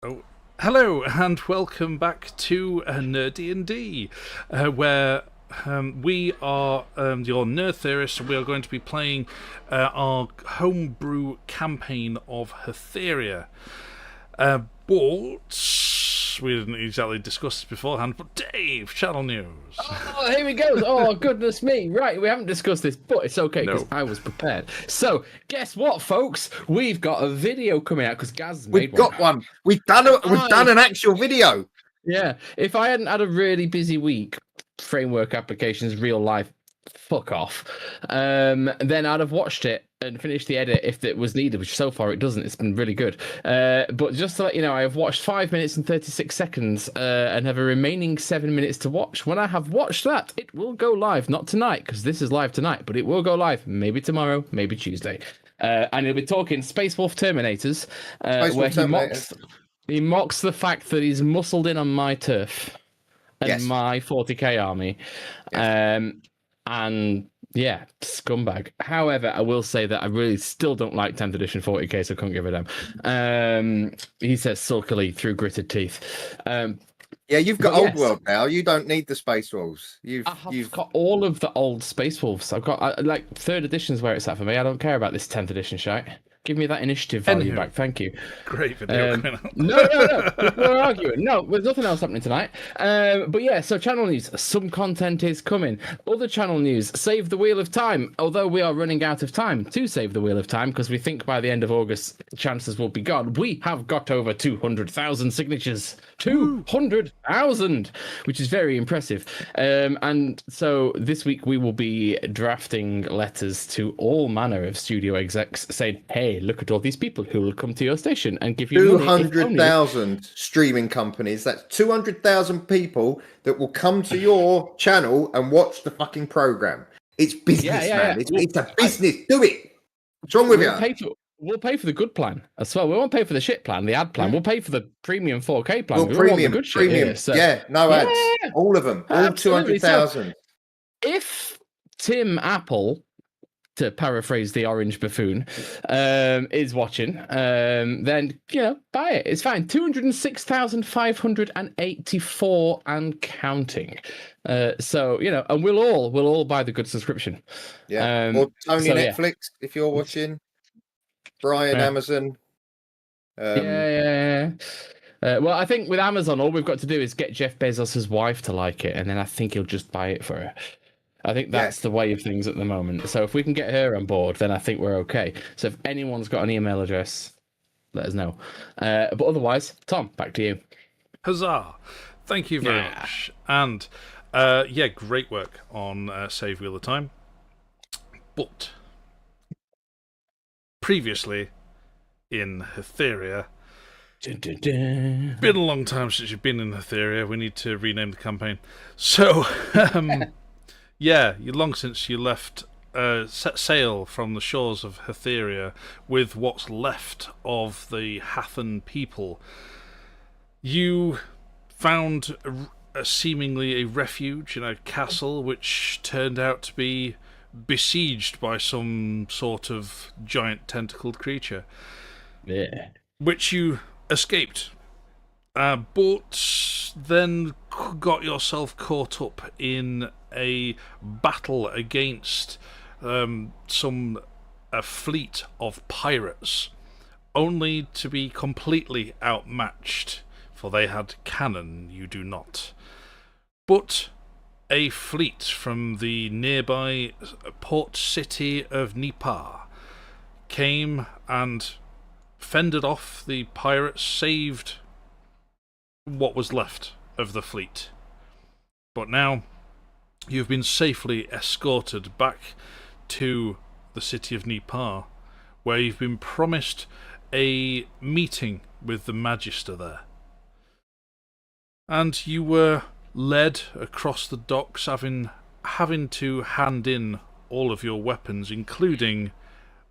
Oh, hello and welcome back to NerD&D, where we are your nerd theorists, and we are going to be playing our homebrew campaign of Hatheria. But we didn't exactly discuss this beforehand. But Dave, channel news. Oh, here we go. Oh, goodness me. Right, we haven't discussed this, but it's okay because No. I was prepared. So, guess what, folks? We've got a video coming out because Gaz made We've got one. We've done an actual video. Yeah, if I hadn't had a really busy week, framework applications, real life, fuck off, then I'd have watched it and finished the edit if it was needed, which so far it doesn't. It's been really good. But just to let you know, I have watched 5 minutes and 36 seconds and have a remaining 7 minutes to watch. When I have watched that, it will go live. Not tonight, because this is live tonight, but it will go live maybe tomorrow, maybe Tuesday. And he'll be talking Space Wolf Terminators, where he mocks the fact that he's muscled in on my turf and my 40k army. Yes. And yeah, scumbag. However, I will say that I really still don't like 10th edition 40k, so I couldn't give a damn. He says sulkily through gritted teeth. Yeah, you've got old world now. You don't need the space wolves. You've got all of the old Space Wolves. I've got like 3rd edition's where it's at for me. I don't care about this 10th edition shite. Give me that initiative value back. Thank you. Great video. No. We're arguing. No, there's nothing else happening tonight. But yeah, so channel news. Some content is coming. Other channel news. Save the Wheel of Time. Although we are running out of time to save the Wheel of Time because we think by the end of August, chances will be gone. We have got over 200,000 signatures. 200,000, which is very impressive. And so this week we will be drafting letters to all manner of studio execs saying, hey, look at all these people who will come to your station and give you 200,000 streaming companies. That's 200,000 people that will come to your channel and watch the fucking program. It's business, man. It's a business. Do it. What's wrong with you? We'll pay for the good plan as well. We won't pay for the shit plan, the ad plan. We'll pay for the premium 4K plan. Well, premium, good premium. Here, so. Yeah, no ads. All of them. All 200,000. So if Tim Apple, to paraphrase the orange buffoon, is watching, then, buy it. It's fine. 206,584 and counting. So, and we'll all buy the good subscription. Yeah. Or Tony Netflix, if you're watching. Brian, Amazon. Well, I think with Amazon, all we've got to do is get Jeff Bezos' wife to like it, and then I think he'll just buy it for her. I think that's the way of things at the moment. So if we can get her on board, then I think we're okay. So if anyone's got an email address, let us know. But otherwise, Tom, back to you. Huzzah! Thank you very much. And great work on Save Wheel of Time. But previously in Hatheria. Been a long time since you've been in Hatheria. We need to rename the campaign. So, long since you left, set sail from the shores of Hatheria with what's left of the Hathan people. You found seemingly a refuge in a castle, which turned out to be besieged by some sort of giant tentacled creature. Yeah. Which you escaped. But then got yourself caught up in a battle against a fleet of pirates, only to be completely outmatched, for they had cannon, you do not. But a fleet from the nearby port city of Neepar came and fended off the pirates, saved what was left of the fleet. But now you've been safely escorted back to the city of Neepar, where you've been promised a meeting with the Magister there. And you were led across the docks, having to hand in all of your weapons, including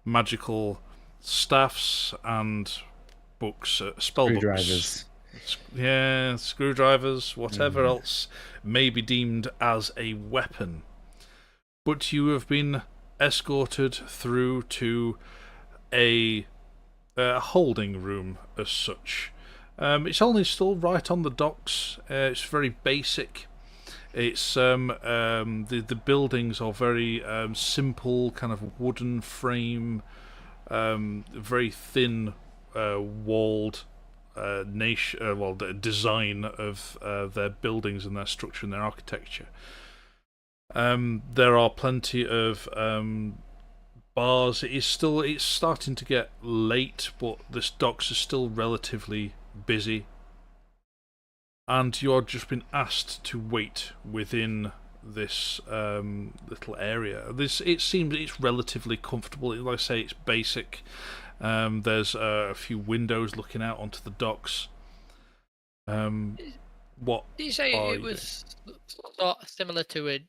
magical staffs and books, spell Screwdrivers. books. Yeah, screwdrivers, whatever else may be deemed as a weapon. But you have been escorted through to a holding room as such, It's only still right on the docks. It's very basic. It's the buildings are very simple, kind of wooden frame, very thin walled the design of their buildings and their structure and their architecture. There are plenty of bars. It's starting to get late, but this docks is still relatively busy. And you are just been asked to wait within this little area. It seems it's relatively comfortable. Like I say, it's basic. There's a few windows looking out onto the docks. What did you say it was sort of similar to a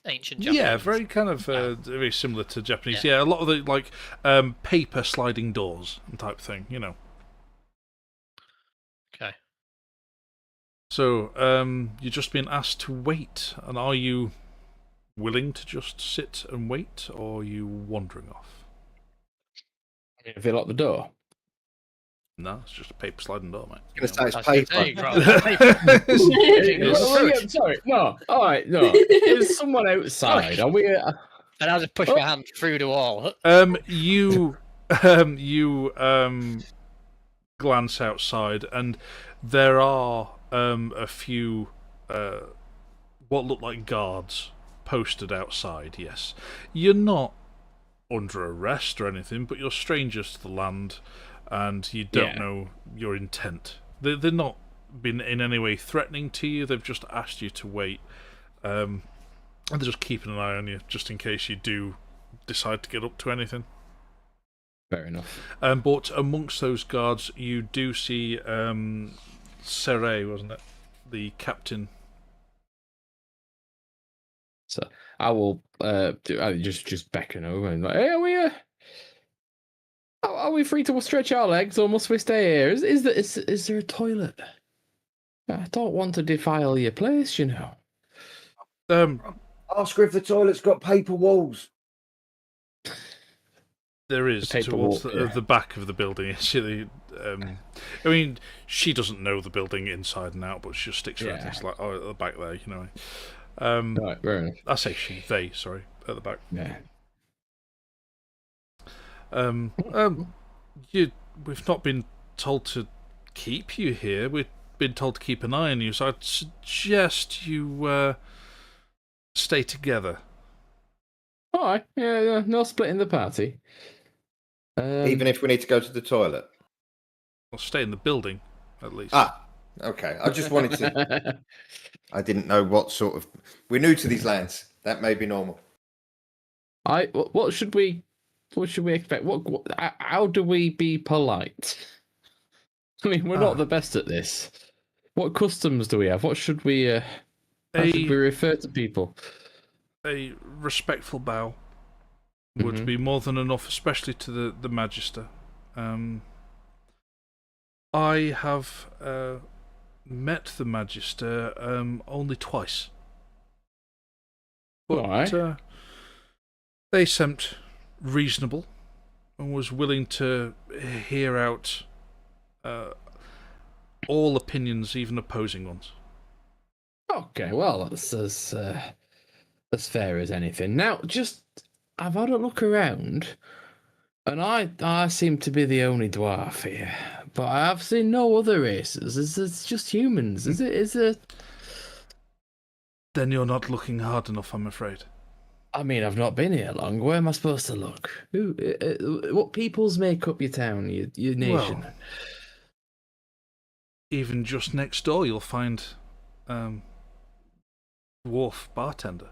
ancient Japanese? Yeah, very kind of very similar to Japanese. Yeah, a lot of the paper sliding doors and type thing, you know. Okay. So, you're just being asked to wait, and are you willing to just sit and wait, or are you wandering off? I mean, if they lock the door. No, it's just a paper sliding door, mate. I'm going to say it's paper. Sorry, no. All right, no. There's someone outside. Are we? And I'll just push my hand through the wall. You glance outside, and there are a few what look like guards posted outside. Yes, you're not under arrest or anything, but you're strangers to the land, and you don't know your intent. They're not been in any way threatening to you. They've just asked you to wait, and they're just keeping an eye on you, just in case you do decide to get up to anything. Fair enough. But amongst those guards, you do see Serre, wasn't it? The captain. So I will just beckon over and like, hey, are we free to stretch our legs, or must we stay here? Is there a toilet? I don't want to defile your place, you know. Ask her if the toilet's got paper walls. There is towards the back of the building. Actually, I mean, she doesn't know the building inside and out, but she just sticks around. It's like, oh, at the back there, you know. Right, fair enough. I say they, sorry, at the back. Yeah. We've not been told to keep you here. We've been told to keep an eye on you, so I'd suggest you stay together. All right, yeah, no splitting the party. Even if we need to go to the toilet? I'll stay in the building, at least. Ah, okay. I just wanted to... I didn't know what sort of... We're new to these lands. That may be normal. What should we expect? How do we be polite? I mean, we're not the best at this. What customs do we have? What should we... how should we refer to people? A respectful bow would be more than enough, especially to the Magister. I have met the Magister only twice. But they seemed reasonable and was willing to hear out all opinions, even opposing ones. Okay, well, that's as fair as anything. Now, I've had a look around, and I seem to be the only dwarf here, but I have seen no other races. It's just humans. Is it? Then you're not looking hard enough, I'm afraid. I mean, I've not been here long. Where am I supposed to look? What peoples make up your town, your nation? Well, even just next door, you'll find dwarf bartender.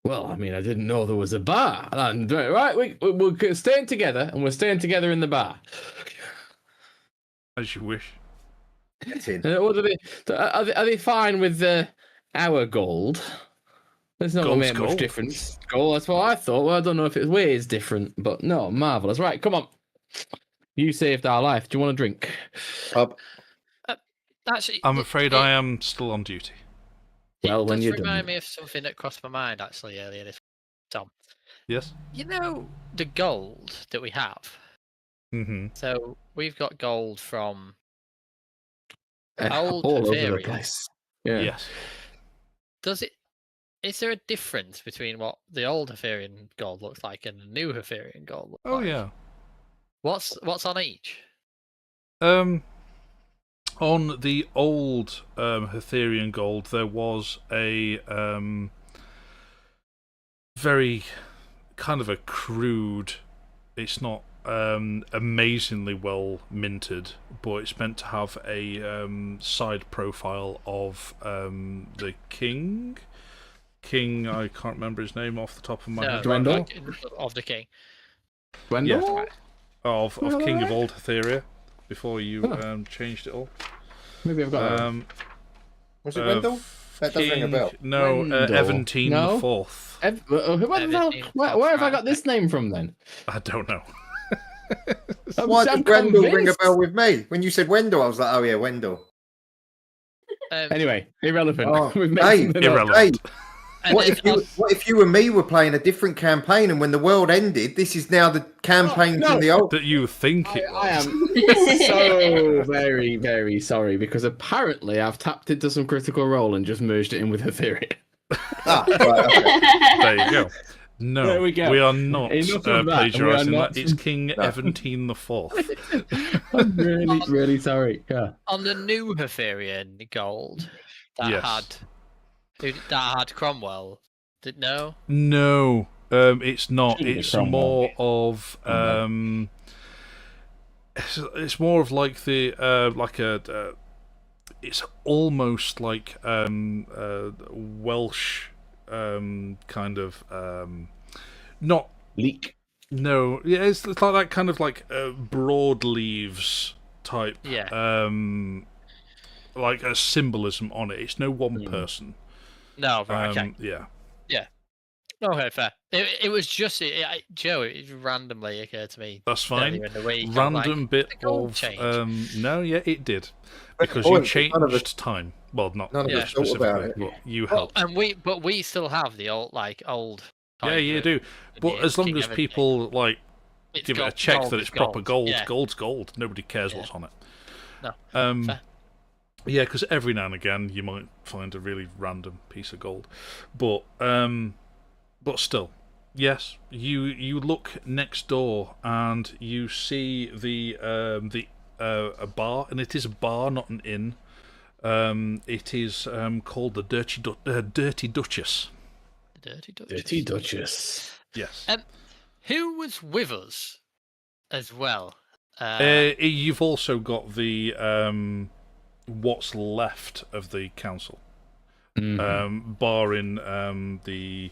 Well, I mean, I didn't know there was a bar. Right, we're staying together, and we're staying together in the bar. As you wish. What are they fine with our gold? There's not going to make much difference. Gold, that's what I thought. Well, I don't know if it's ways different, but no, marvellous. Right, come on. You saved our life. Do you want a drink? Actually, I'm afraid I am still on duty. Well, when you're done. Remind me of something that crossed my mind actually earlier this Tom. Yes? You know the gold that we have? Mm-hmm. So we've got gold from all old over the Hatheria. place. Yeah. Yes. Is there a difference between what the old Hatherian gold looks like and the new Hatherian gold looks Oh like? yeah. What's on each? On the old Hatherian gold, there was a very kind of a crude. It's not amazingly well minted, but it's meant to have a side profile of the king. I can't remember his name off the top of my head. Right now. Of the king. Gwendol? Yeah. Of King of Old Hatheria, before you changed it all. Maybe I've got that. Was it Wendell? That does ring a bell. No, Wendell. Eventine No? the Fourth. Where have I got this name from then? I don't know. Why did Wendell ring a bell with me? When you said Wendell, I was like, oh yeah, Wendell. Anyway, irrelevant. Oh, We've made hey, something up. Irrelevant. What if you and me were playing a different campaign, and when the world ended, this is now the campaign from the old? That you think it was. I am so very, very sorry, because apparently I've tapped into some Critical Role and just merged it in with Hatheria. Right, okay. There you go. No, There we go. we are not Enough of that, plagiarising we are that. It's King Eventine the Fourth. I'm really, really sorry. Yeah. On the new Hatherian gold that Yes. had Cromwell. No? No, it's not. Shouldn't be It's Cromwell. more of it's more of like the it's almost like Welsh kind of not Leak. no, yeah, it's like that kind of like broadleaves type like a symbolism on it. It's no one person. No, right, okay. Yeah. Okay, fair. It was just Joe. It randomly occurred to me. That's fine. earlier in the week. I'm Random like, bit the gold of change. no, yeah, it did But because none you of changed us- time. Well, not none of you us thought about specifically, it. but you Well, helped. we still have the old Yeah, type you of- do. But yeah, as long King as Everything. people like It's give it a gold- check gold that is it's proper gold, Yeah. gold's gold. Nobody cares Yeah. what's on it. No, Um, fair. yeah, because every now and again you might find a really random piece of gold, but still. Yes, you look next door and you see a bar, and it is a bar, not an inn. It is called the Dirty Duchess. The Dirty Duchess. Dirty Duchess. Yes. Who was with us as well? You've also got the what's left of the council, barring the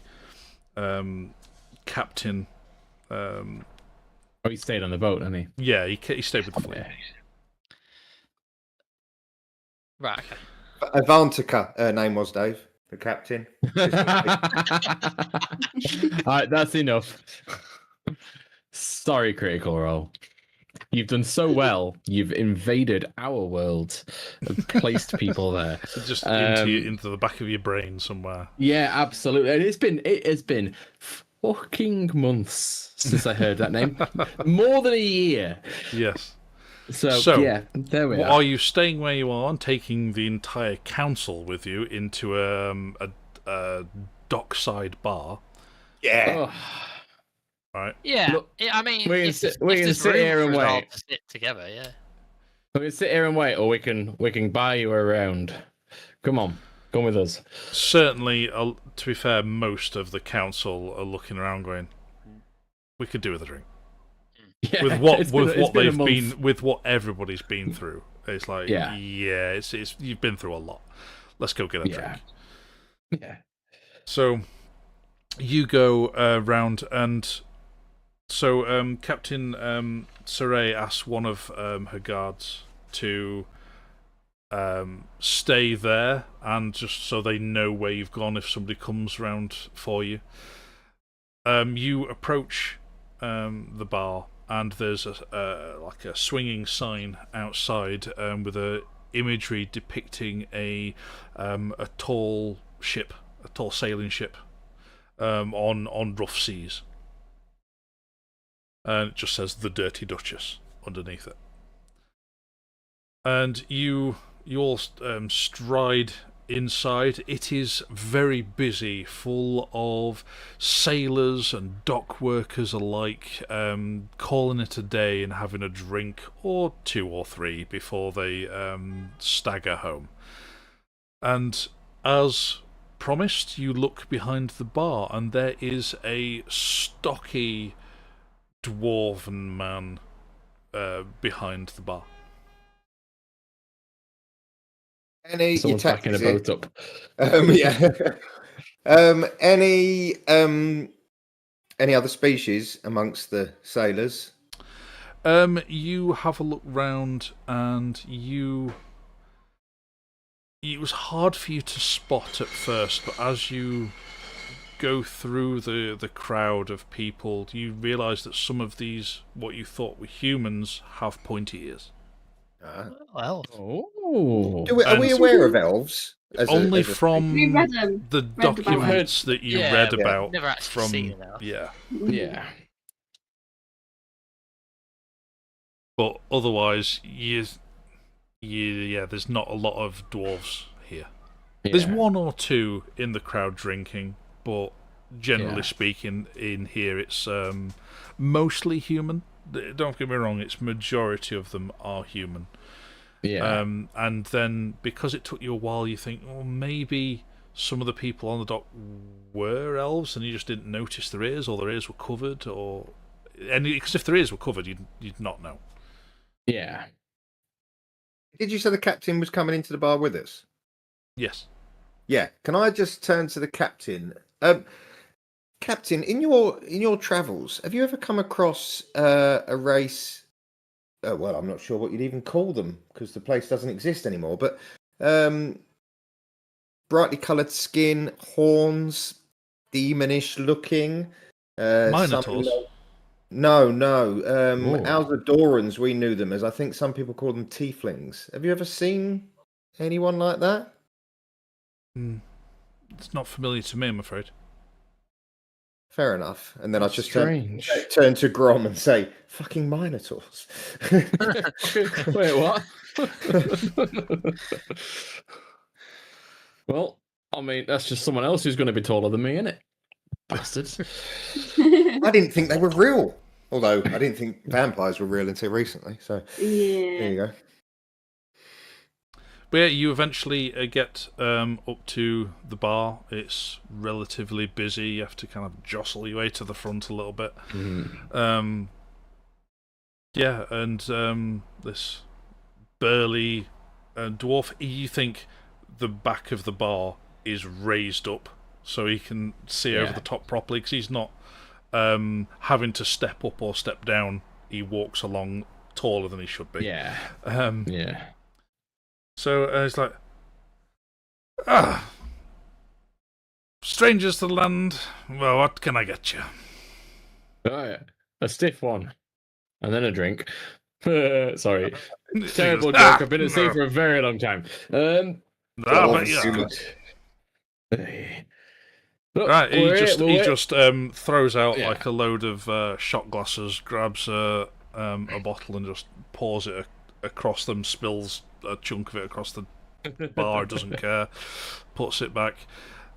captain. Oh, he stayed on the boat, didn't he? Yeah, he stayed with the fleet. Right. Okay. Avantika, her name was Dave, the captain. All right, that's enough. Sorry, Critical Role. You've done so well. You've invaded our world and placed people there. So just Um, into the back of your brain somewhere. Yeah, absolutely. And it has been fucking months since I heard that name. More than a year. Yes. So yeah, there we are are. you staying where you are and taking the entire council with you into a dockside bar? Yeah. Oh, Right. Yeah. Look, I mean, we can if sit- there's- we if can there's sit room here and for us all wait. to sit together. Yeah. we can sit here and wait, or we can buy you around. Come on, come with us. Certainly, to be fair, most of the council are looking around, going, "We could do with a drink." Yeah, With what it's been a they've month. been, with what everybody's been through, it's like, Yeah. it's you've been through a lot. Let's go get a drink. Yeah. So you go round, and so Captain Saray asks one of her guards to stay there, and just so they know where you've gone if somebody comes round for you. You approach the bar, and there's like a swinging sign outside with a imagery depicting a tall ship, a tall sailing ship on rough seas, and it just says the Dirty Duchess. underneath it. And you all stride inside. It is very busy, full of sailors and dock workers alike, calling it a day and having a drink or 2 or 3 before they stagger home. And as promised, you look behind the bar, and there is a stocky dwarven man behind the bar. Someone's backing a boat up. Yeah. Any other species amongst the sailors? You have a look round, and it was hard for you to spot at first, but as you go through the crowd of people, you realise that some of these, what you thought were humans, have pointy ears. Well, Are we aware of elves? Only from We read them. the Read documents that you Yeah, read yeah. about. Never actually from seen enough. Yeah. But otherwise, there's not a lot of dwarves here. There's 1 or 2 in the crowd drinking, but generally speaking, in here it's mostly human. Don't get me wrong; it's majority of them are human. Yeah. And then because it took you a while, you think, well, maybe some of the people on the dock were elves, and you just didn't notice their ears, or their ears were covered, because if their ears were covered, you'd not know. Yeah. Did you say the captain was coming into the bar with us? Yes. Yeah. Can I just turn to the captain? Captain, in your travels, have you ever come across a race? Well, I'm not sure what you'd even call them because the place doesn't exist anymore. But brightly coloured skin, horns, demonish looking. Minotaurs. No. Aldorans, we knew them as. I think some people call them tieflings. Have you ever seen anyone like that? It's not familiar to me, I'm afraid. Fair enough. And then I just Strange. turn to Grom and say, "Fucking minotaurs." Wait, what? Well, I mean, that's just someone else who's going to be taller than me, innit? Bastards. I didn't think they were real. Although I didn't think vampires were real until recently. So there you go. But yeah, you eventually get up to the bar. It's relatively busy. You have to kind of jostle your way to the front a little bit. Yeah, and this burly dwarf, you think the back of the bar is raised up so he can see over the top properly, because he's not having to step up or step down. He walks along taller than he should be. Yeah. So it's like, strangers to the land. Well, what can I get you? A stiff one. And then a drink. Sorry. Terrible joke. I've been at sea for a very long time. Right, he just throws out like a load of shot glasses, grabs a bottle and just pours it across them, spills a chunk of it across the bar, doesn't care, puts it back,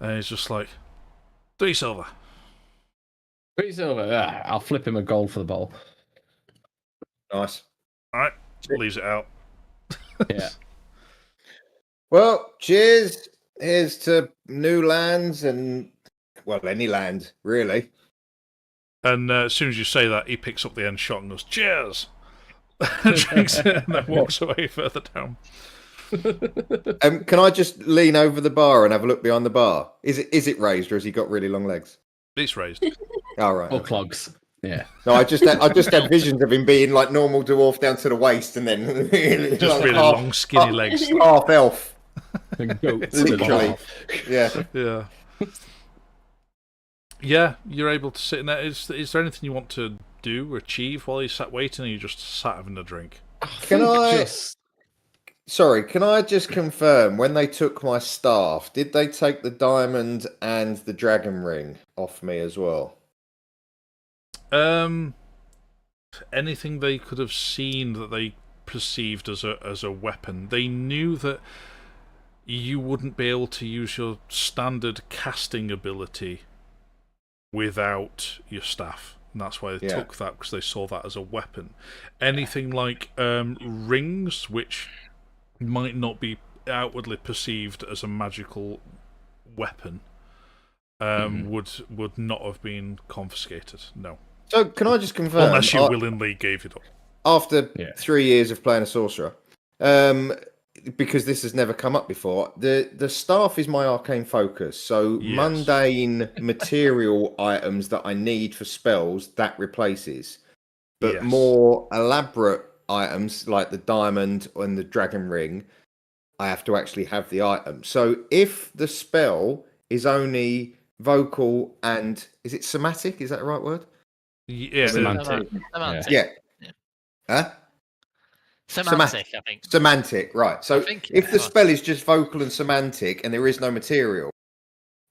and he's just like, 3 silver. 3 silver. I'll flip him a gold for the bottle. Nice. Alright, leaves it out. Yeah. Well, cheers. Here's to new lands and, well, any land, really. And as soon as you say that, he picks up the end shot and goes, cheers! Drinks it and then walks away further down. Can I just lean over the bar and have a look behind the bar? Is it raised, or has he got really long legs? It's raised. All right. Or clogs. Yeah. No, I just had visions of him being like normal dwarf down to the waist, and then just really long, skinny legs. Half elf. Goats. Literally. Yeah. Yeah. Yeah, you're able to sit in there. Is there anything you want to do or achieve while you sat waiting, or you just sat having a drink? Can I just confirm, when they took my staff, did they take the diamond and the dragon ring off me as well? anything they could have seen that they perceived as a weapon. They knew that you wouldn't be able to use your standard casting ability without your staff. And that's why they took that, because they saw that as a weapon. Anything like rings, which might not be outwardly perceived as a magical weapon, would not have been confiscated. No. So can I just confirm? Unless you willingly gave it up. After 3 years of playing a sorcerer, because this has never come up before, the staff is my arcane focus. So mundane material items that I need for spells, that replaces. But more elaborate items like the diamond and the dragon ring, I have to actually have the item. So if the spell is only vocal and is it somatic? Is that the right word? Yeah. Semantic. Yeah. Huh? Semantic, I think. Semantic, right. So if the spell is just vocal and semantic and there is no material,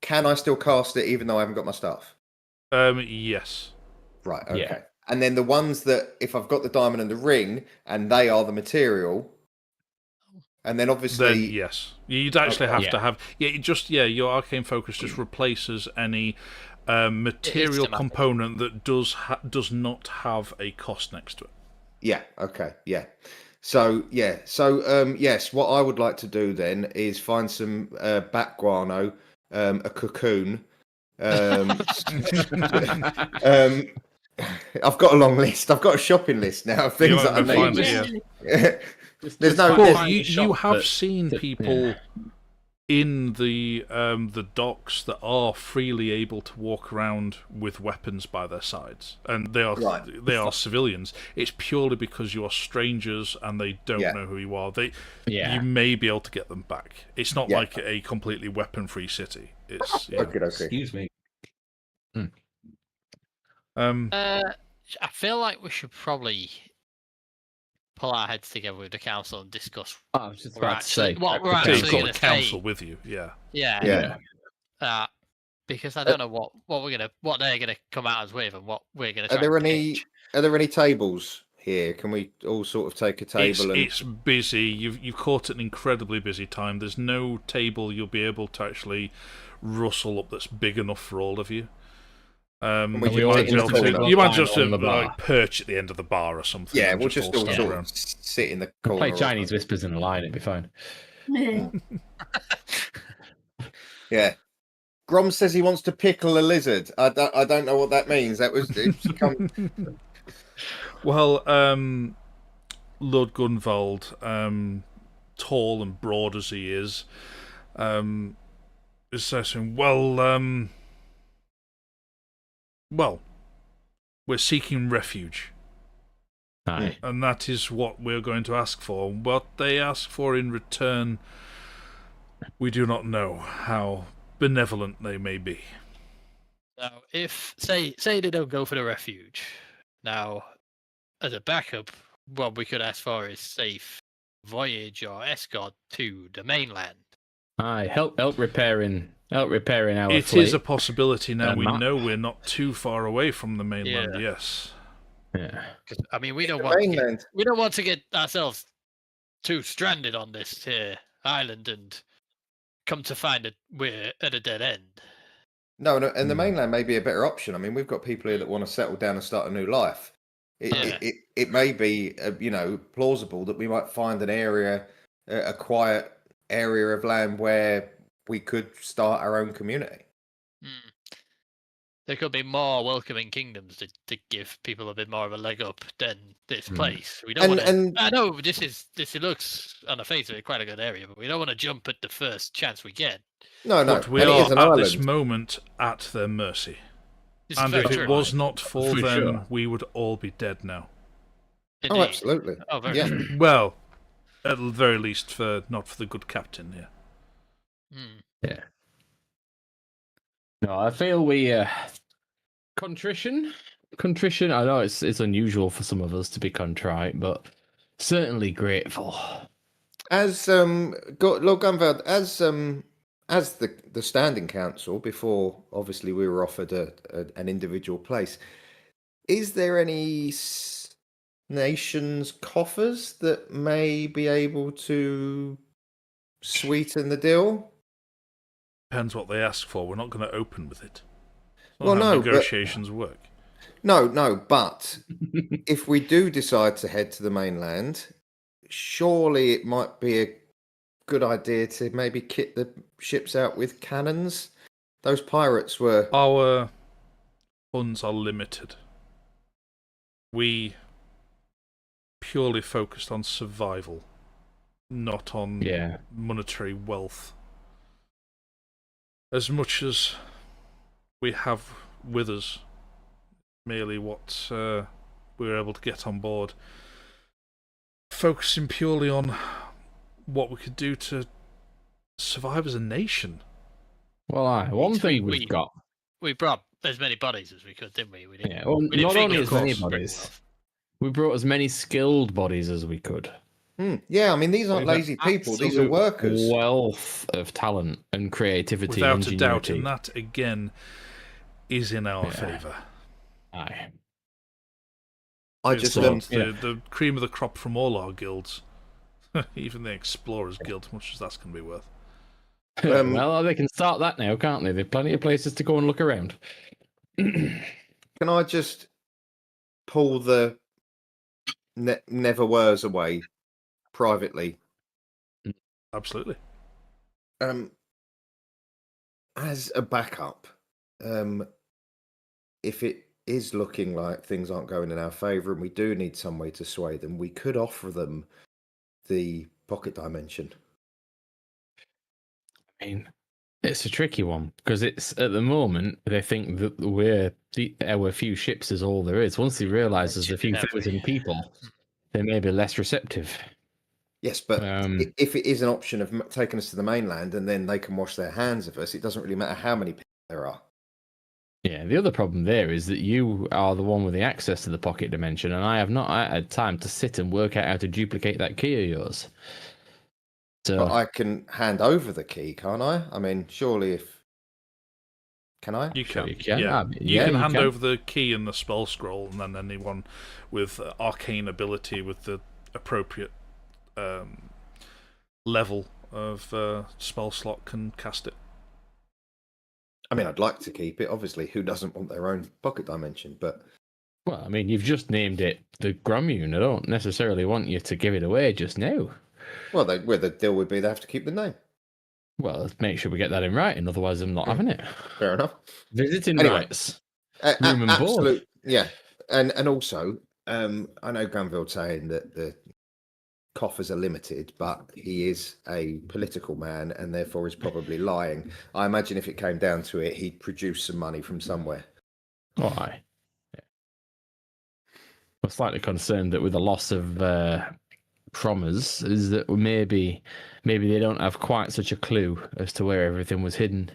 can I still cast it even though I haven't got my staff? Yes. Right, okay. Yeah. And then the ones that, if I've got the diamond and the ring and they are the material, and then obviously... Then yes. You'd actually have to have... your arcane focus just replaces any material component that does not have a cost next to it. Yeah, okay, yeah. So, yes, what I would like to do then is find some bat guano, a cocoon. I've got a long list. I've got a shopping list now of things that I need. There's no... You have seen people in the docks that are freely able to walk around with weapons by their sides, and they are civilians. It's purely because you are strangers and they don't know who you are. You may be able to get them back. It's not like a completely weapon-free city. It's okay. Excuse me. I feel like we should probably pull our heads together with the council and discuss I was just about to say what we're actually going to council with you. Yeah. Because I don't know what they're gonna come at us with and what we're gonna. Are there any tables here? Can we all sort of take a table? It's busy. You've caught an incredibly busy time. There's no table you'll be able to actually rustle up that's big enough for all of you. You might just like perch at the end of the bar or something. Yeah, we'll just all sort of sit in the corner. Play Chinese whispers in a line, it'd be fine. Yeah. Grom says he wants to pickle a lizard. I don't know what that means. That was Well, Lord Gunvald, tall and broad as he is saying, well, we're seeking refuge. Aye. And that is what we're going to ask for. What they ask for in return, we do not know. How benevolent they may be. Now, if say they don't go for the refuge, now as a backup, what we could ask for is safe voyage or escort to the mainland. Aye, help repairing our It fleet. is a possibility now. We know we're not too far away from the mainland. Yes. Yeah. I mean, we don't want to get ourselves too stranded on this island and come to find that we're at a dead end. No, and the mainland may be a better option. I mean, we've got people here that want to settle down and start a new life. It may be plausible that we might find an area, a quiet area of land where we could start our own community. There could be more welcoming kingdoms to give people a bit more of a leg up than this place. We don't want to. I know this looks on the face of it quite a good area, but we don't want to jump at the first chance we get. No. But we are at this moment at their mercy. And if it was not for them, we would all be dead now. Indeed. Oh, absolutely. Oh, very true. Well, at the very least, not for the good captain here. Yeah. No, I feel we contrition. I know it's unusual for some of us to be contrite, but certainly grateful. As Lord Gunvald, as the standing council, before obviously we were offered an individual place, is there any nation's coffers that may be able to sweeten the deal? Depends what they ask for. We're not going to open with it. Well, how no, negotiations work. No, but if we do decide to head to the mainland, surely it might be a good idea to maybe kit the ships out with cannons. Those pirates were... Our funds are limited. We purely focused on survival, not on monetary wealth. As much as we have with us, merely what we were able to get on board, focusing purely on what we could do to survive as a nation. Well, one thing we've got. We brought as many bodies as we could, didn't we? We didn't, yeah, well, we didn't not only figure as many bodies, we brought as many skilled bodies as we could. Yeah, I mean, these aren't lazy people. These are workers. Wealth of talent and creativity. Without and a doubt, and that, again, is in our favour. Aye. I just the cream of the crop from all our guilds, even the Explorers Guild, much as that's going to be worth. Well, they can start that now, can't they? There's plenty of places to go and look around. Can I just pull the never were's away privately? Absolutely. As a backup, if it is looking like things aren't going in our favour and we do need some way to sway them, we could offer them the pocket dimension. I mean, it's a tricky one because it's at the moment they think that our few ships is all there is. Once they realise there's a few thousand people, they may be less receptive. Yes, but if it is an option of taking us to the mainland and then they can wash their hands of us, it doesn't really matter how many people there are. Yeah, the other problem there is that you are the one with the access to the pocket dimension, and I have not had time to sit and work out how to duplicate that key of yours. So, but I can hand over the key, can't I? I mean, surely if... Can I? You can. You can. Yeah. You can hand can. over the key and the spell scroll, and then anyone with arcane ability with the appropriate level of spell slot can cast it. I mean, I'd like to keep it. Obviously, who doesn't want their own pocket dimension? But well, I mean, you've just named it the Grommune. I don't necessarily want you to give it away just now. Well, where the deal would be, they have to keep the name. Well, let's make sure we get that in writing. Otherwise, I'm not having it. Fair enough. Visiting rights. Room and board. Yeah, and also, I know Granville saying that the coffers are limited, but he is a political man and therefore is probably lying. I imagine if it came down to it, he'd produce some money from somewhere. Oh, aye. Yeah. I'm slightly concerned that with the loss of Prommers is that maybe they don't have quite such a clue as to where everything was hidden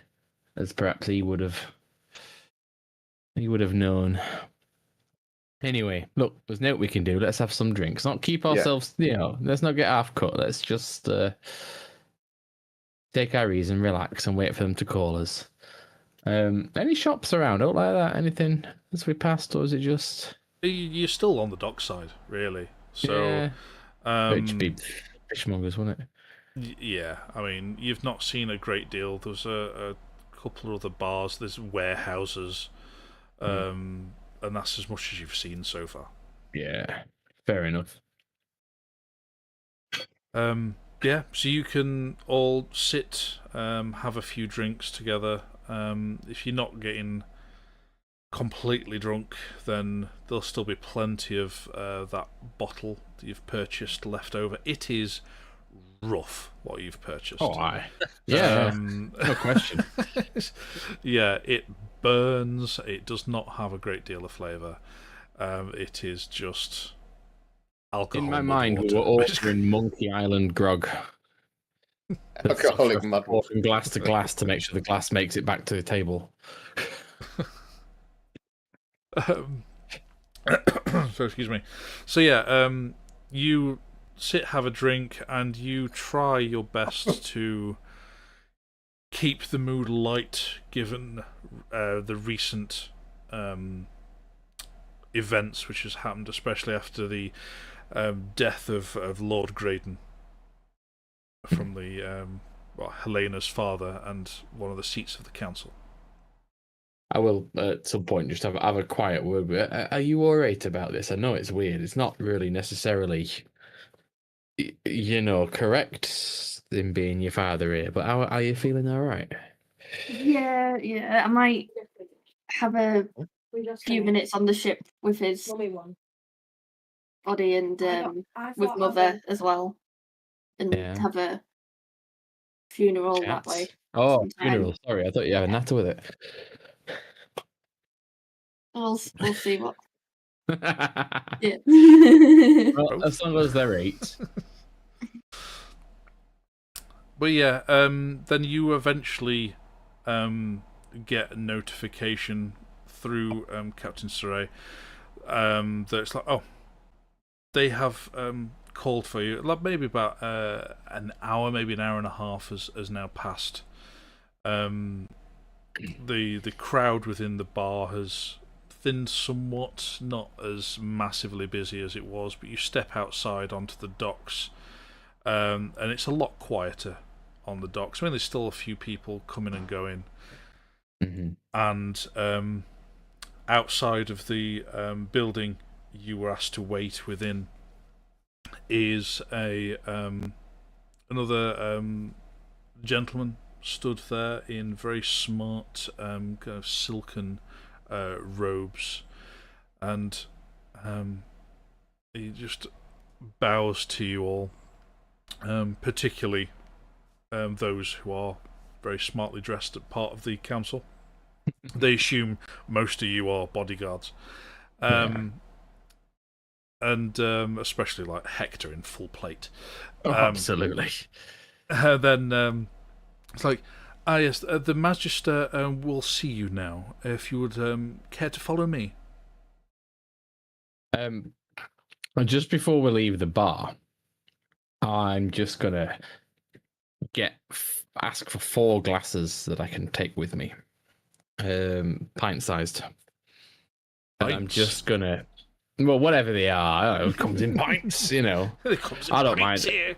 as perhaps he would have known. Anyway, look, there's no we can do. Let's have some drinks. Not keep ourselves, let's not get half cut. Let's just take our ease and relax and wait for them to call us. Any shops around out like that? Anything as we passed, or is it just... You're still on the dockside, really. So, it'd be fishmongers, wouldn't it? Yeah, I mean, you've not seen a great deal. There's a couple of other bars. There's warehouses. And that's as much as you've seen so far. Yeah, fair enough. Yeah, so you can all sit, have a few drinks together. If you're not getting completely drunk, then there'll still be plenty of that bottle that you've purchased left over. It is rough what you've purchased. Oh, aye. Yeah, no question. Yeah, it burns. It does not have a great deal of flavour. It is just alcohol. In my mind, we were ordering Monkey Island grog. Alcoholic mud. From glass to glass to make sure the glass makes it back to the table. So excuse me. So yeah, you sit, have a drink, and you try your best to keep the mood light, given the recent events which has happened, especially after the death of Lord Graydon from the Helena's father and one of the seats of the council. I will at some point just have a quiet word with it. Are you alright about this? I know it's weird. It's not really necessarily, correct in being your father here, but how are you feeling alright? Yeah. I might have a few minutes on the ship with his body and with Mother as well, and have a funeral that way. Oh, funeral. Sorry, I thought you had a natter with it. We'll see what. Yeah. Well, as long as they're 8. But yeah, then you eventually get a notification through Captain Saray that it's like, oh, they have called for you. Like maybe about an hour, maybe an hour and a half has now passed. The crowd within the bar has thinned somewhat, not as massively busy as it was, but you step outside onto the docks, and it's a lot quieter on the docks. I mean, there's still a few people coming and going, and outside of the building you were asked to wait within is another gentleman stood there in very smart kind of silken robes, and he just bows to you all, particularly those who are very smartly dressed at part of the council. They assume most of you are bodyguards, and especially like Hector in full plate. Absolutely. Then it's like, yes, the Magister will see you now. If you would care to follow me. Just before we leave the bar, I'm just gonna ask for 4 glasses that I can take with me, pint-sized. And I'm just gonna, well, whatever they are, I don't know, it comes in pints, It comes in I don't pints mind. here.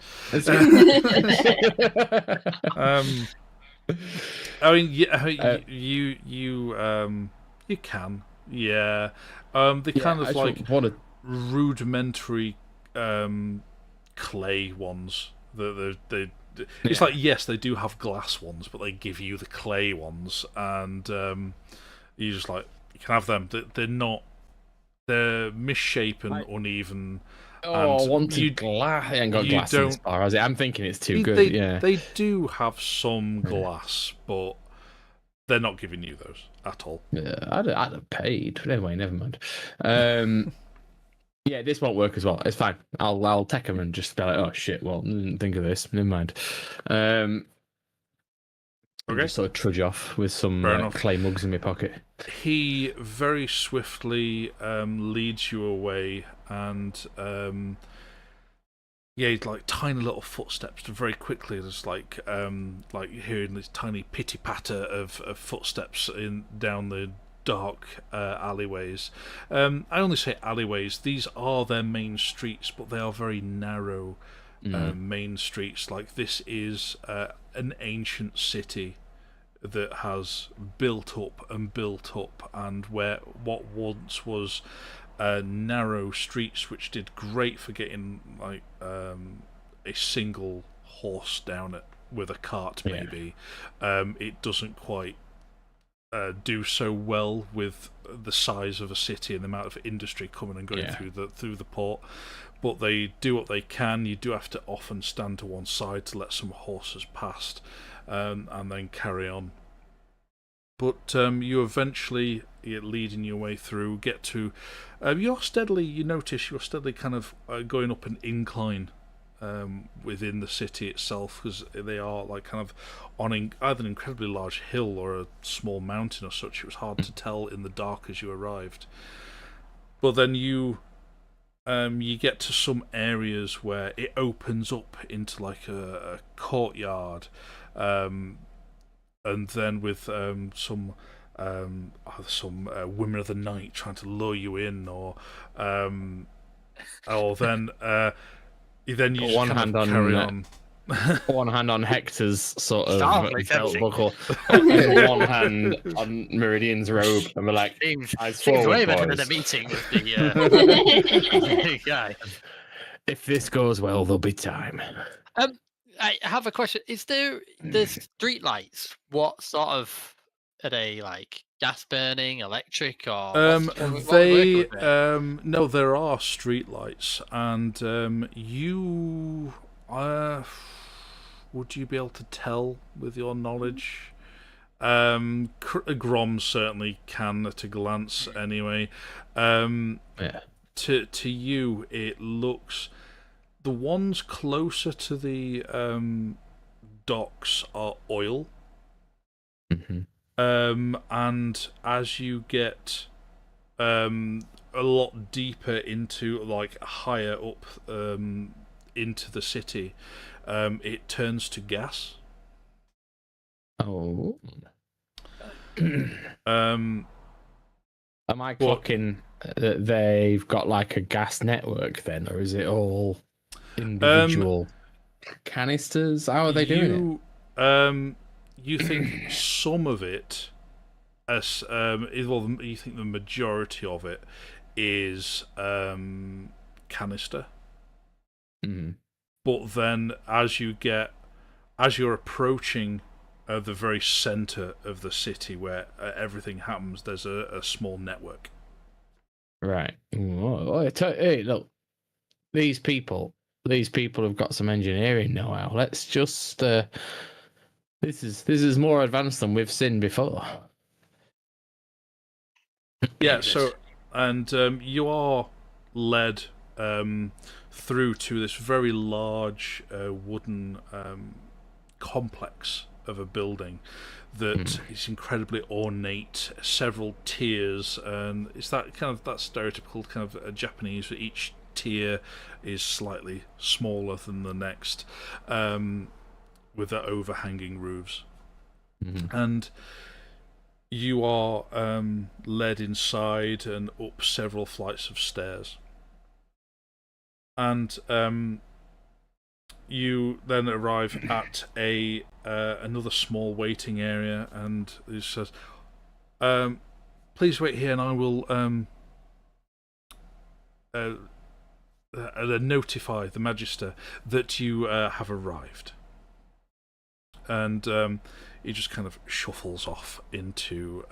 I mean, yeah, you can, yeah. They kind of like rudimentary clay ones. It's like, yes, they do have glass ones, but they give you the clay ones, and you just like, you can have them. They're misshapen, uneven. Oh, I wanted glass. I ain't got glass in this bar, has it? I'm thinking it's too good. They do have some glass, but they're not giving you those at all. Yeah, I'd have paid. But anyway, never mind. Yeah, this won't work as well. It's fine. I'll take them and just be like, oh shit. Well, didn't think of this. Never mind. Okay. Just sort of trudge off with some clay mugs in my pocket. He very swiftly leads you away, and he's like tiny little footsteps. Very quickly, there's like hearing this tiny pitty patter of footsteps down the dark alleyways. I only say alleyways. These are their main streets, but they are very narrow main streets. Like, this is an ancient city that has built up, and where what once was narrow streets, which did great for getting like a single horse down it with a cart, maybe. It doesn't quite do so well with the size of a city and the amount of industry coming and going through the port. But they do what they can. You do have to often stand to one side to let some horses past, and then carry on. But you eventually, leading your way through, get to... you notice you're steadily kind of going up an incline within the city itself, because they are like kind of on either an incredibly large hill or a small mountain or such. It was hard to tell in the dark as you arrived. But then you get to some areas where it opens up into like a courtyard, and then with some some women of the night trying to lure you in, or then you just one kind hand of on, carry on. One hand on Hector's sort of Starfleet belt fencing. buckle, and one hand on Meridian's robe, and we're like, eyes Seems way forward, better than boys. the meeting with the guy. If this goes well, there'll be time. I have a question. Is there the street lights? What sort of are they, like gas burning, electric, or no, there are street lights, and you would you be able to tell with your knowledge? Grom certainly can at a glance, anyway. Yeah. To you, it looks. The ones closer to the docks are oil. Mm-hmm. And as you get a lot deeper into, like, higher up into the city, it turns to gas. Oh. Am I clocking that they've got like a gas network then, or is it all individual canisters? How are they doing it? You think some of it, you think the majority of it is canister. Mm-hmm. But then, as you're approaching the very center of the city where everything happens, there's a small network. Right. Hey, look, these people have got some engineering know-how. Let's just this is more advanced than we've seen before. Yeah. So, and you are led through to this very large wooden complex of a building that is incredibly ornate, several tiers, and it's that kind of that stereotypical kind of Japanese, where each tier is slightly smaller than the next, with their overhanging roofs. And you are led inside and up several flights of stairs, and you then arrive at another small waiting area, and it says, "Please wait here, and I will notify the Magister that you have arrived." And he just kind of shuffles off into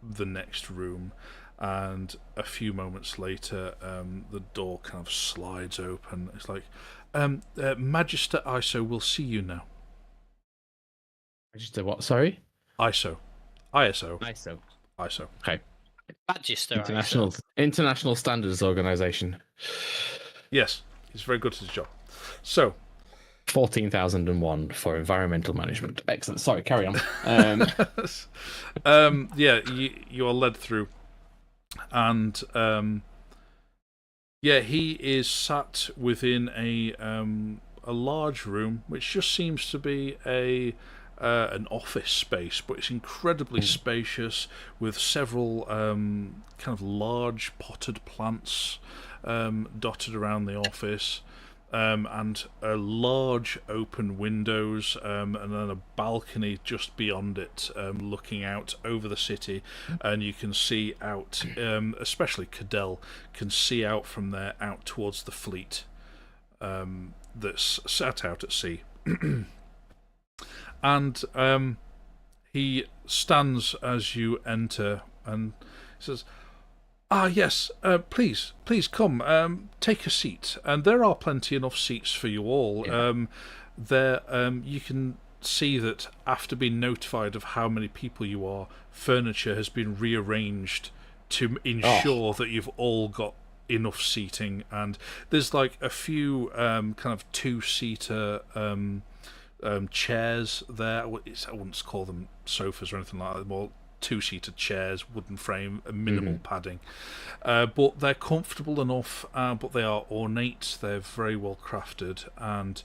the next room, and a few moments later, the door kind of slides open. It's like, Magister ISO will see you now. Magister what? Sorry? ISO. Okay. Magister International Standards Organization. Yes, he's very good at his job. So, 14,001 for environmental management. Excellent. Sorry, carry on. Yeah, you are led through, and he is sat within a large room, which just seems to be an office space, but it's incredibly spacious, with several kind of large potted plants dotted around the office. And large open windows, and then a balcony just beyond it, looking out over the city, and you can see out, especially Cadell can see out from there, out towards the fleet that's sat out at sea. And he stands as you enter and says, "Ah, yes, please come, take a seat. And there are plenty enough seats for you all. Yeah. You can see that after being notified of how many people you are, furniture has been rearranged to ensure that you've all got enough seating. And there's like a few kind of two-seater chairs there. I wouldn't call them sofas or anything like that. More two-seater chairs, wooden frame, and minimal padding, but they're comfortable enough. But they are ornate. They're very well crafted, and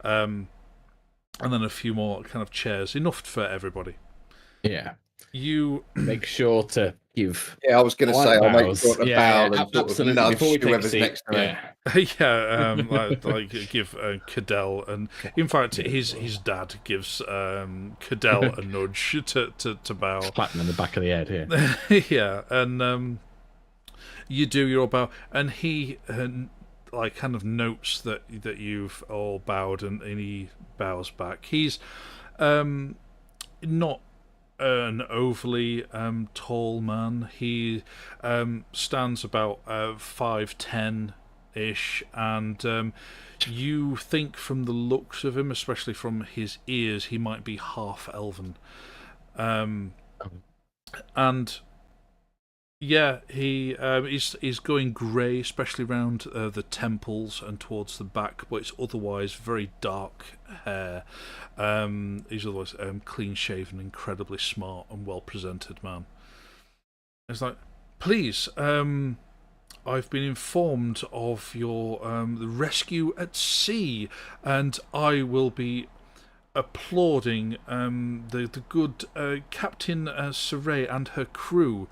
then a few more kind of chairs, enough for everybody. Yeah. You make sure to give. Yeah, I was going to say, I'll make sure to bow and sort of absolutely. nudge Before we take a whoever's seat, next to me. like give Cadell, and in fact, his dad gives Cadell a nudge to bow. Clap him on the back of the head, yeah, and you do your bow, and he like kind of notes that you've all bowed, and he bows back. He's not an overly tall man. He stands about 5'10" ish, and you think from the looks of him, especially from his ears, he might be half elven. And yeah, he's going grey, especially around the temples and towards the back, but it's otherwise very dark hair. He's otherwise clean shaven, incredibly smart and well presented man. It's like, please, I've been informed of your the rescue at sea, and I will be applauding the good Captain Saray and her crew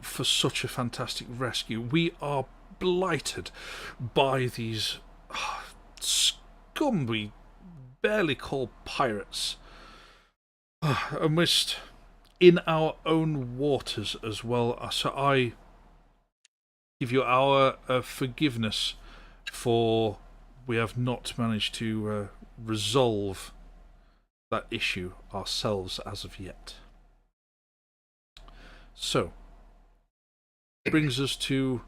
for such a fantastic rescue. We are blighted by these scum we barely call pirates, and we're in our own waters as well. So I give you our forgiveness for we have not managed to resolve that issue ourselves as of yet. So, brings us to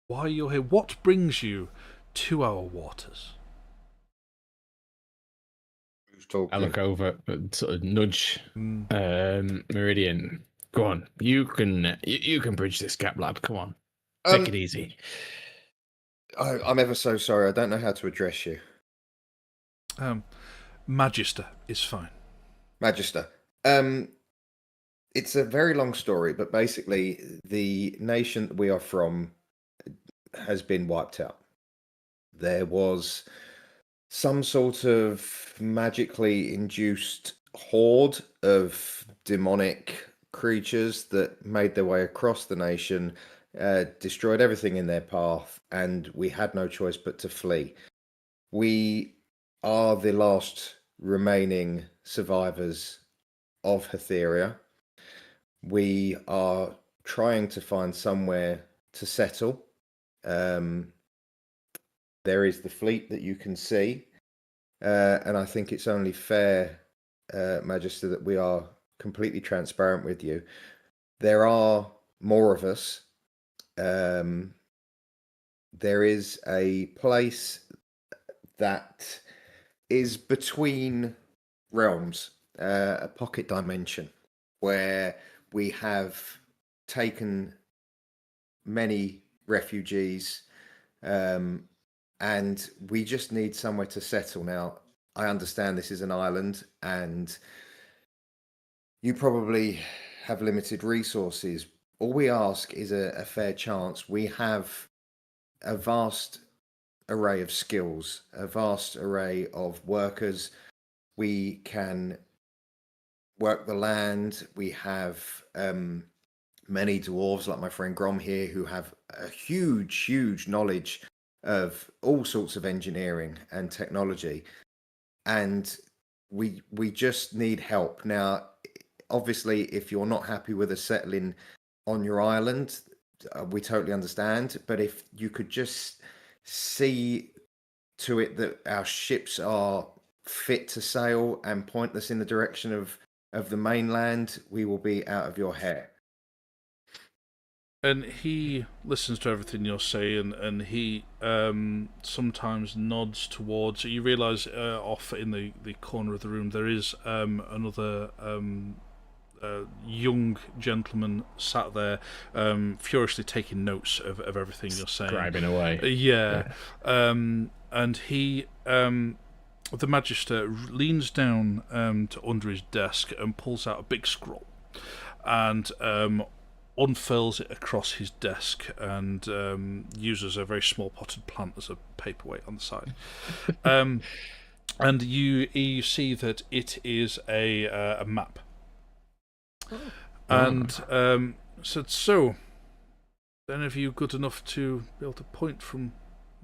why you're here. What brings you to our waters? I look over, sort of nudge Meridian. Go on, you can bridge this gap, lad. Come on, take it easy. I'm ever so sorry. I don't know how to address you. Magister is fine. Magister. It's a very long story, but basically the nation that we are from has been wiped out. There was some sort of magically induced horde of demonic creatures that made their way across the nation, destroyed everything in their path, and we had no choice but to flee. We are the last remaining survivors of Hatheria. We are trying to find somewhere to settle. There is the fleet that you can see, and I think it's only fair, Magister, that we are completely transparent with you. There are more of us. There is a place that is between realms, a pocket dimension, where we have taken many refugees, and we just need somewhere to settle. Now, I understand this is an island, and you probably have limited resources. All we ask is a fair chance. We have a vast array of skills, a vast array of workers. We can work the land. We have many dwarves like my friend Grom here who have a huge knowledge of all sorts of engineering and technology, and we just need help. Now, obviously, if you're not happy with us settling on your island, we totally understand, but if you could just see to it that our ships are fit to sail and point us in the direction of the mainland, we will be out of your hair. And he listens to everything you're saying, and he sometimes nods towards. You realise off in the corner of the room there is another young gentleman sat there, furiously taking notes of everything you're saying. Scribing away. Yeah. And he, the Magister, leans down to under his desk and pulls out a big scroll, and unfurls it across his desk, and uses a very small potted plant as a paperweight on the side. And you see that it is a map. and said, "So, then, are you good enough to be able to point from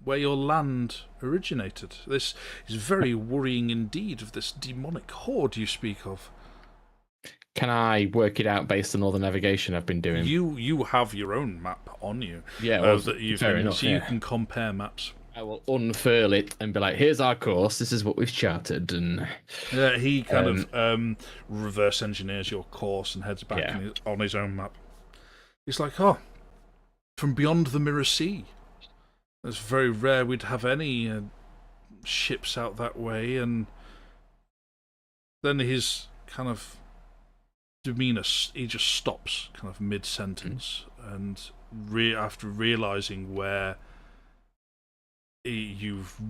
where your land originated? This is very worrying indeed, of this demonic horde you speak of." Can I work it out based on all the navigation I've been doing? You have your own map on you. Yeah, well, that you've fair been, enough. so you can compare maps. I will unfurl it and be like, "Here's our course. This is what we've charted." And he kind of reverse engineers your course and heads back on his own map. He's like, "Oh, from beyond the Mirror Sea. It's very rare we'd have any ships out that way." And then his kind of demeanor, he just stops kind of mid-sentence, and after realizing where you've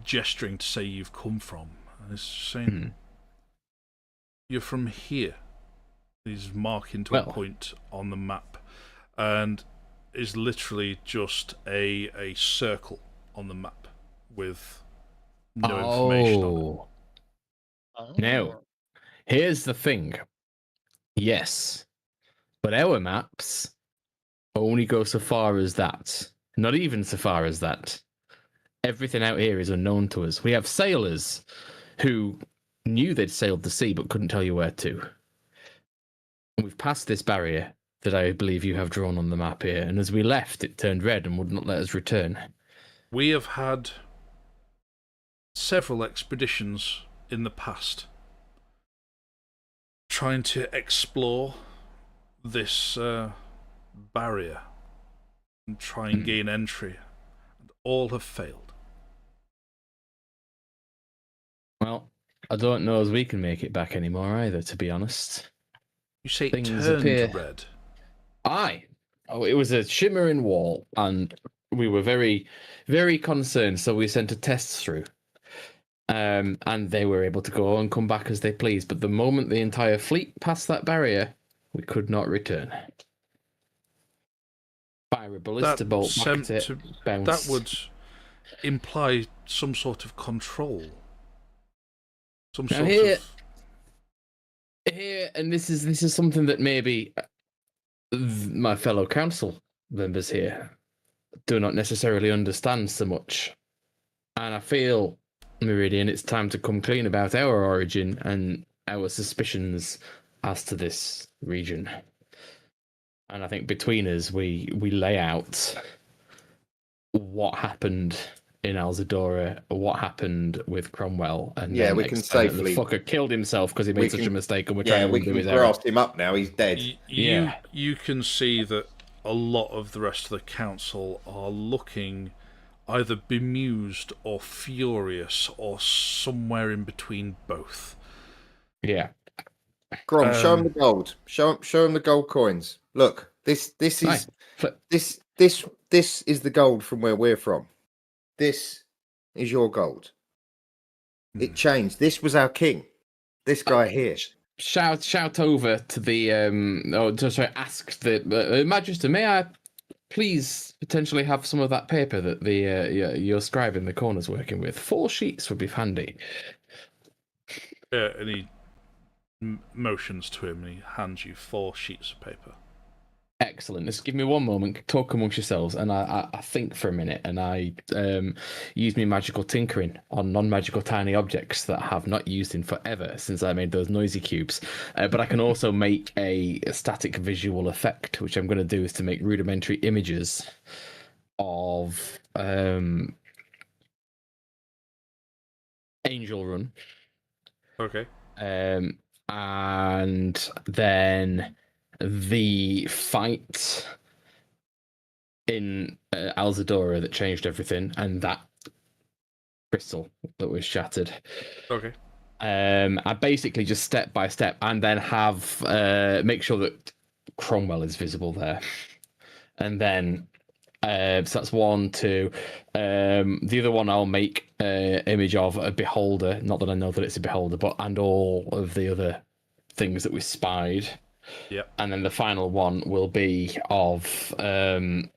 gesturing to say you've come from, and he's saying, "You're from here." He's marking to a point on the map, and is literally just a circle on the map with no information on it. Now, here's the thing. Yes, but our maps only go so far as that. Not even so far as that. Everything out here is unknown to us. We have sailors who knew they'd sailed the sea but couldn't tell you where to. And we've passed this barrier that I believe you have drawn on the map here, and as we left, it turned red and would not let us return. We have had several expeditions in the past trying to explore this barrier and try and gain entry, and all have failed. Well, I don't know as we can make it back anymore either, to be honest. You say it Things turned appear red? Aye. Oh, it was a shimmering wall, and we were very, very concerned, so we sent a test through. And they were able to go and come back as they pleased. But the moment the entire fleet passed that barrier, we could not return. Fire a ballista bolt back it, bounce. That would imply some sort of control. Some now sort here, and this is something that maybe my fellow council members here do not necessarily understand so much. And I feel, Meridian, it's time to come clean about our origin and our suspicions as to this region. And I think between us, we lay out what happened in Alzadora, what happened with Cromwell, and yeah, we can safely. The fucker killed himself because he made such a mistake, and we're trying to undo his error. Grasp him up now. He's dead. You can see that a lot of the rest of the council are looking either bemused or furious or somewhere in between both. Yeah. Grom, show him the gold. Show him the gold coins. Look, this is this is the gold from where we're from. This is your gold. It changed. This was our king. This guy here. Shout over to the ask the Magister, may I please potentially have some of that paper that your scribe in the corner's working with? 4 sheets would be handy. And he motions to him and he hands you 4 sheets of paper. Excellent. Just give me one moment. Talk amongst yourselves, and I think for a minute, and I use my magical tinkering on non-magical tiny objects that I have not used in forever since I made those noisy cubes. But I can also make a static visual effect, which I'm going to do is to make rudimentary images of Angel Run. Okay. And then the fight in Alzadora that changed everything, and that crystal that was shattered. Okay. I basically just step by step, and then have make sure that Cromwell is visible there, and then so that's 1, 2. The other one I'll make image of a beholder. Not that I know that it's a beholder, but and all of the other things that we spied. Yeah. And then the final one will be of the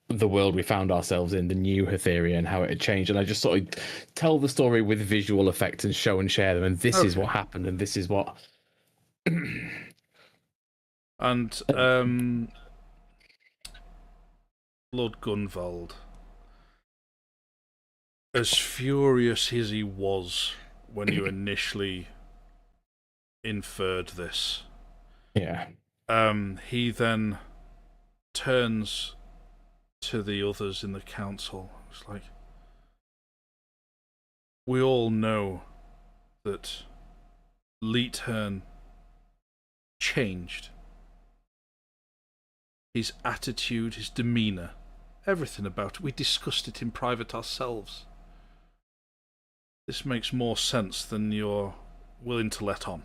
world we found ourselves in, the new Hatheria, and how it had changed. And I just sort of tell the story with visual effects and show and share them. And this is what happened, and this is what And Lord Gunvald, as furious as he was when you initially inferred this, he then turns to the others in the council. It's like, we all know that Leethern changed. His attitude, his demeanour, everything about it. We discussed it in private ourselves. This makes more sense than you're willing to let on.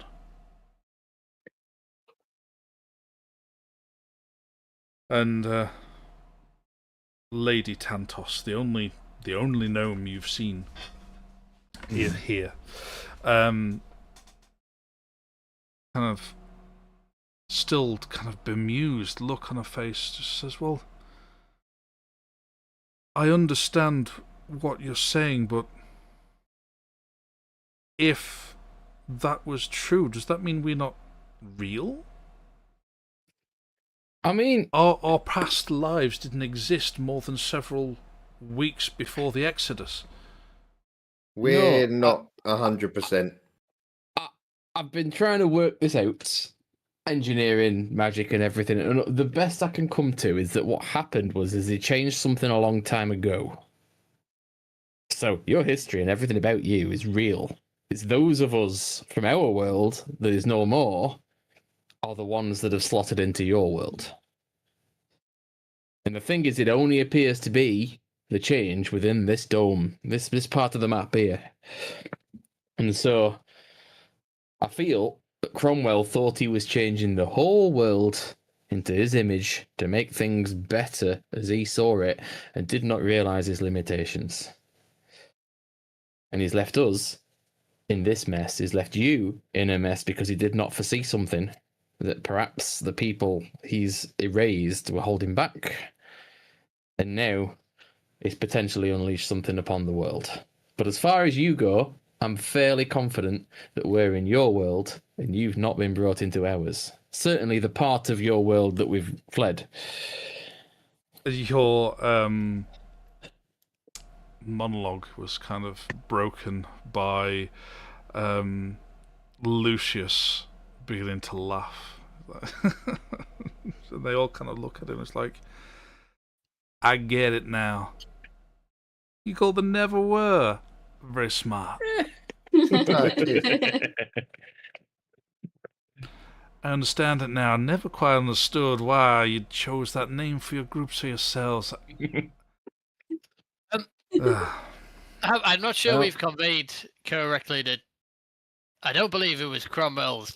And Lady Tantos, the only gnome you've seen here, kind of still kind of bemused look on her face, just says, well, I understand what you're saying, but if that was true, does that mean we're not real? I mean, our past lives didn't exist more than several weeks before the Exodus. We're not 100%. I've been trying to work this out, engineering, magic, and everything. And the best I can come to is that what happened was he changed something a long time ago. So your history and everything about you is real. It's those of us from our world that is no more are the ones that have slotted into your world. And the thing is, it only appears to be the change within this dome, this part of the map here. And so I feel that Cromwell thought he was changing the whole world into his image to make things better as he saw it, and did not realize his limitations. And he's left us in this mess. He's left you in a mess because he did not foresee something that perhaps the people he's erased were holding back. And now he's potentially unleashed something upon the world. But as far as you go, I'm fairly confident that we're in your world and you've not been brought into ours. Certainly the part of your world that we've fled. Your monologue was kind of broken by Lucius beginning to laugh. So they all kind of look at him. It's like, I get it now. You call the never were very smart. I understand it now. I never quite understood why you chose that name for your groups or yourselves. I'm not sure we've conveyed correctly that I don't believe it was Cromwell's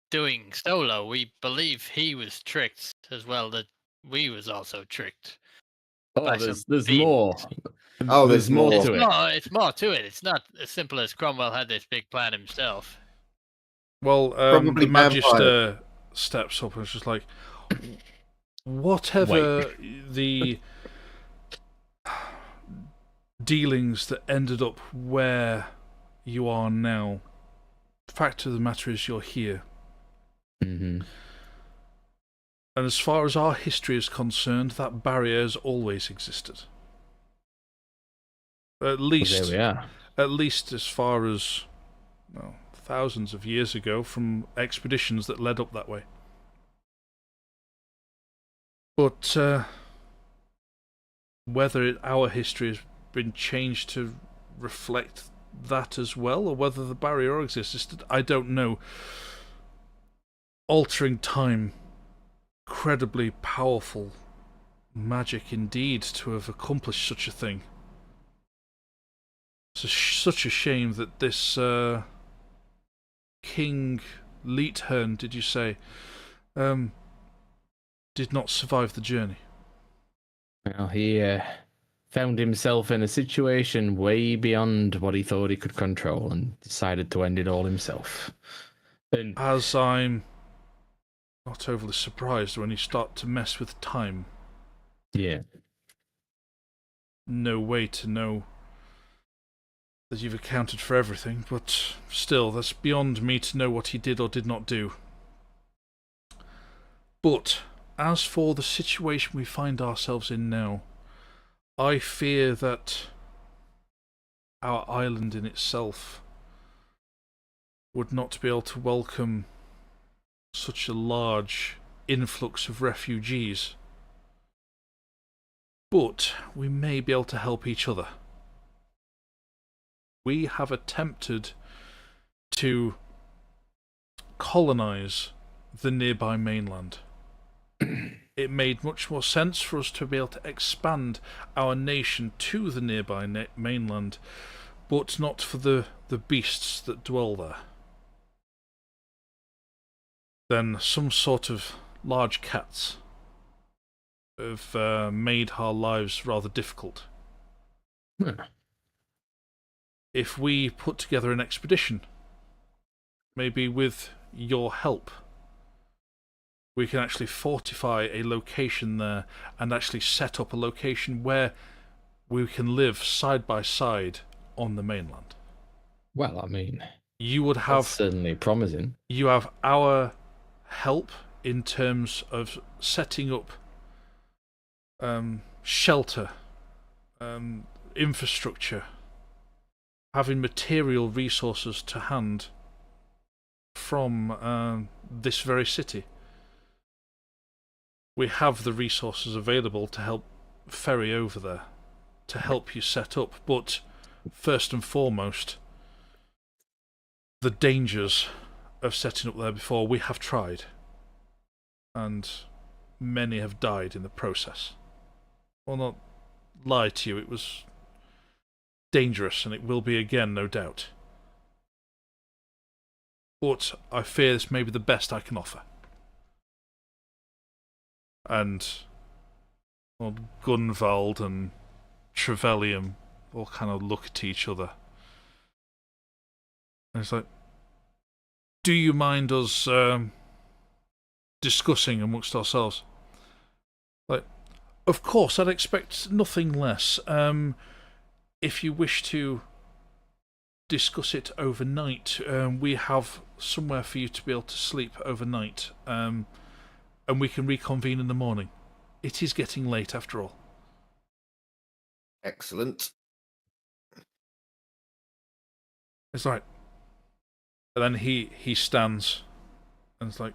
doing solo. We believe he was tricked as well, that we was also tricked. Oh, there's more. Oh, there's more to it. It's more to it. It's not as simple as Cromwell had this big plan himself. Well, Probably the Magister steps up and is just like, whatever the dealings that ended up where you are now, the fact of the matter is you're here. Mm-hmm. And as far as our history is concerned, that barrier has always existed. At least, well, there we are. At least as far as thousands of years ago, from expeditions that led up that way. But whether our history has been changed to reflect that as well, or whether the barrier existed, I don't know. Altering time, incredibly powerful magic indeed to have accomplished such a thing. It's such a shame that this King Leethern, did you say, did not survive the journey. Well, he found himself in a situation way beyond what he thought he could control and decided to end it all himself. And as I'm not overly surprised when you start to mess with time. Yeah. No way to know that you've accounted for everything, but still, that's beyond me to know what he did or did not do. But as for the situation we find ourselves in now, I fear that our island in itself would not be able to welcome such a large influx of refugees. But we may be able to help each other. We have attempted to colonize the nearby mainland. It made much more sense for us to be able to expand our nation to the nearby mainland, but not for the beasts that dwell there. Then some sort of large cats have made our lives rather difficult. If we put together an expedition, maybe with your help, we can actually fortify a location there and actually set up a location where we can live side by side on the mainland. Well, I mean, you would have certainly promising. You have our help in terms of setting up shelter, infrastructure, having material resources to hand from this very city. We have the resources available to help ferry over there, to help you set up, but first and foremost, the dangers of setting up there before. We have tried, and many have died in the process. I'll not lie to you, it was dangerous, and it will be again, no doubt. But I fear this may be the best I can offer. And well, Gunvald and Trevelyan all kind of look at each other. And it's like, do you mind us discussing amongst ourselves? Like, of course, I'd expect nothing less. If you wish to discuss it overnight, we have somewhere for you to be able to sleep overnight, and we can reconvene in the morning. It is getting late after all. Excellent. It's like, and then he stands, and it's like,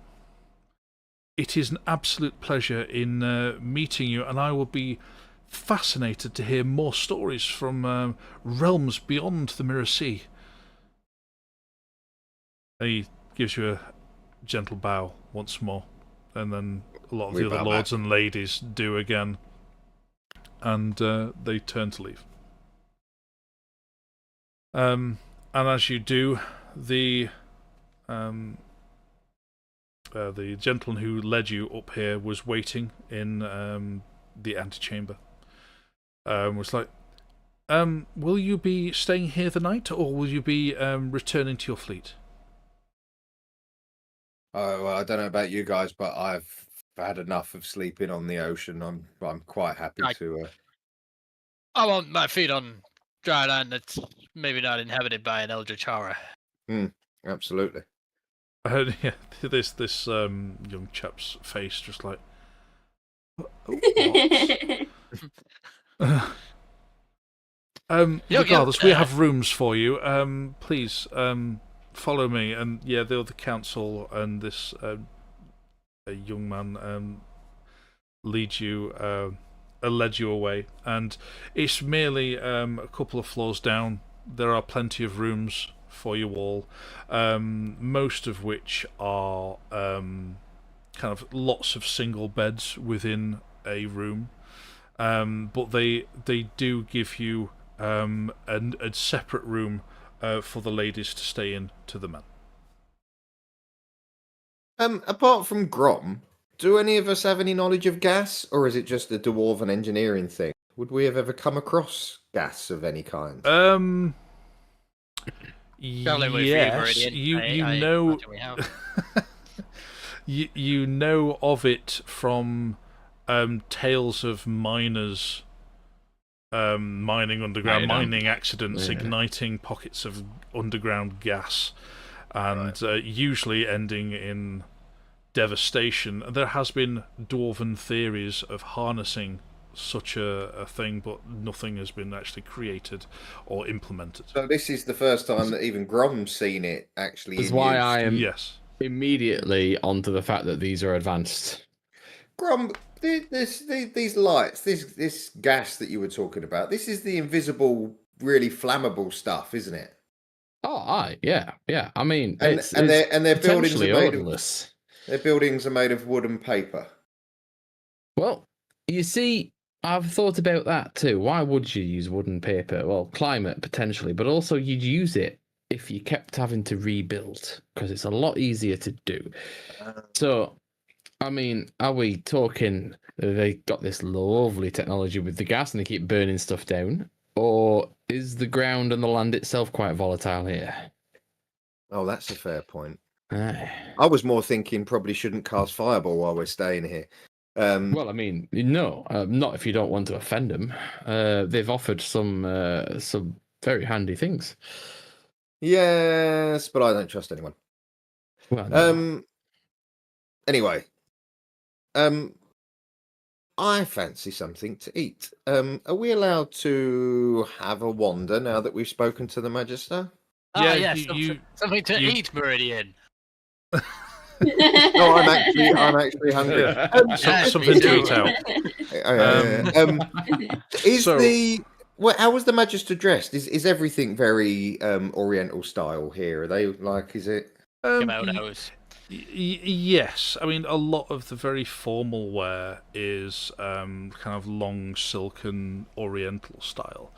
it is an absolute pleasure in meeting you, and I will be fascinated to hear more stories from realms beyond the Mirror Sea. And he gives you a gentle bow once more, and then a lot of the other lords and ladies do again, and they turn to leave. And as you do, the gentleman who led you up here was waiting in the antechamber. Was like, will you be staying here the night, or will you be returning to your fleet? Well, I don't know about you guys, but I've had enough of sleeping on the ocean. I'm quite happy to. I want my feet on dry land that's maybe not inhabited by an eldritch horror. Absolutely. Yeah, this young chap's face just like, what? Regardless, we have rooms for you. Please follow me. And yeah, the other council and this a young man led you away, and it's merely a couple of floors down. There are plenty of rooms for you all, most of which are kind of lots of single beds within a room, but they do give you a separate room for the ladies to stay in to the men. Apart from Grom, do any of us have any knowledge of gas, or is it just a dwarven engineering thing? Would we have ever come across gas of any kind? Yes, you know, you know of it from tales of miners mining underground, mining accidents, igniting pockets of underground gas, and usually ending in devastation. There has been dwarven theories of harnessing such a thing, but nothing has been actually created or implemented. So this is the first time that even Grom's seen it actually. That's in why use. I am Yes. immediately onto the fact that these are advanced. Grom, these lights, this gas that you were talking about, this is the invisible, really flammable stuff, isn't it? Oh, yeah. I mean, And it's their buildings are potentially made odorless. their buildings are made of wood and paper. Well, you see, I've thought about that too. Why would you use wood and paper? Well, climate potentially, but also you'd use it if you kept having to rebuild because it's a lot easier to do. So, I mean, are we talking they got this lovely technology with the gas and they keep burning stuff down? Or is the ground and the land itself quite volatile here? Oh, that's a fair point. Aye. I was more thinking probably shouldn't cast fireball while we're staying here. Well, I mean, no, not if you don't want to offend them. They've offered some very handy things. Yes, but I don't trust anyone. Well, no. Anyway, I fancy something to eat. Are we allowed to have a wander now that we've spoken to the Magister? Yeah, yes, something to eat, Meridian. No, I'm actually hungry. Something to eat out. How was the Magister dressed? Is everything very Oriental style here? Are they like? Is it? Kimonos. Yes, I mean a lot of the very formal wear is kind of long silken Oriental style,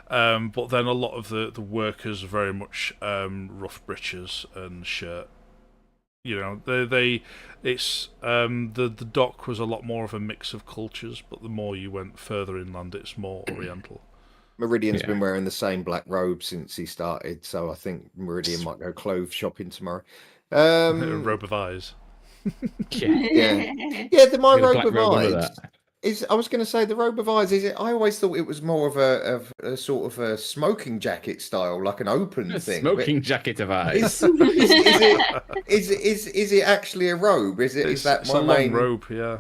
but then a lot of the workers are very much rough breeches and shirt. You know, it's the dock was a lot more of a mix of cultures, but the more you went further inland, it's more Oriental. Meridian's been wearing the same black robe since he started, so I think Meridian might go clothes shopping tomorrow. A robe of eyes. My robe of eyes is. I was going to say the robe of eyes is. I always thought it was more of a sort of a smoking jacket style, like an open thing. Smoking jacket of eyes. Is it actually a robe? Is that it's my a main long robe? Yeah.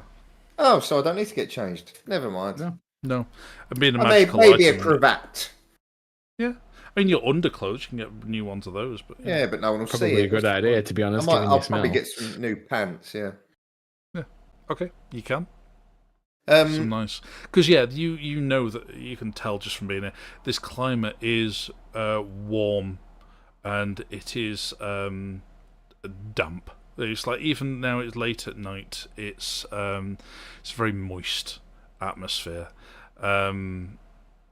Oh, so I don't need to get changed. Never mind. No. And being a maybe magical a cravat. Yeah. I mean, your underclothes, you can get new ones of those. But yeah, but no one will see it. Probably a good idea, to be honest. I'll probably get some new pants, yeah. Yeah, okay, you can. Some nice. Because, yeah, you know that you can tell just from being there, this climate is warm and it is damp. It's like, even now it's late at night, it's a very moist atmosphere.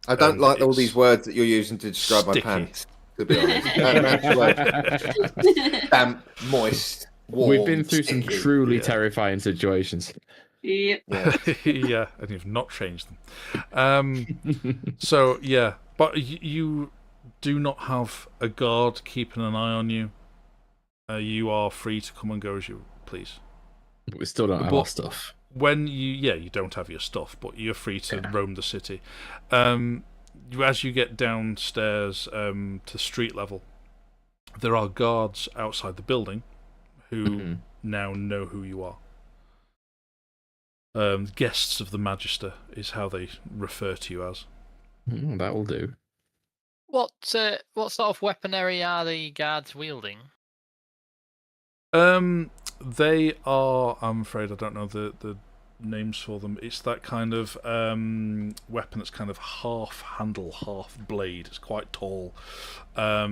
I don't like all these words that you're using to describe my pants, to be honest. Damp, moist, warm. We've been through some truly terrifying situations. Yep. Yeah, and you've not changed them. So, yeah, but you do not have a guard keeping an eye on you. You are free to come and go as you please. But we still don't have our stuff. When you don't have your stuff, but you're free to roam the city. As you get downstairs to street level, there are guards outside the building who now know who you are. Guests of the Magister is how they refer to you as. That will do. What sort of weaponry are the guards wielding? They are, I'm afraid I don't know the names for them. It's that kind of weapon that's kind of half handle, half blade. It's quite tall. I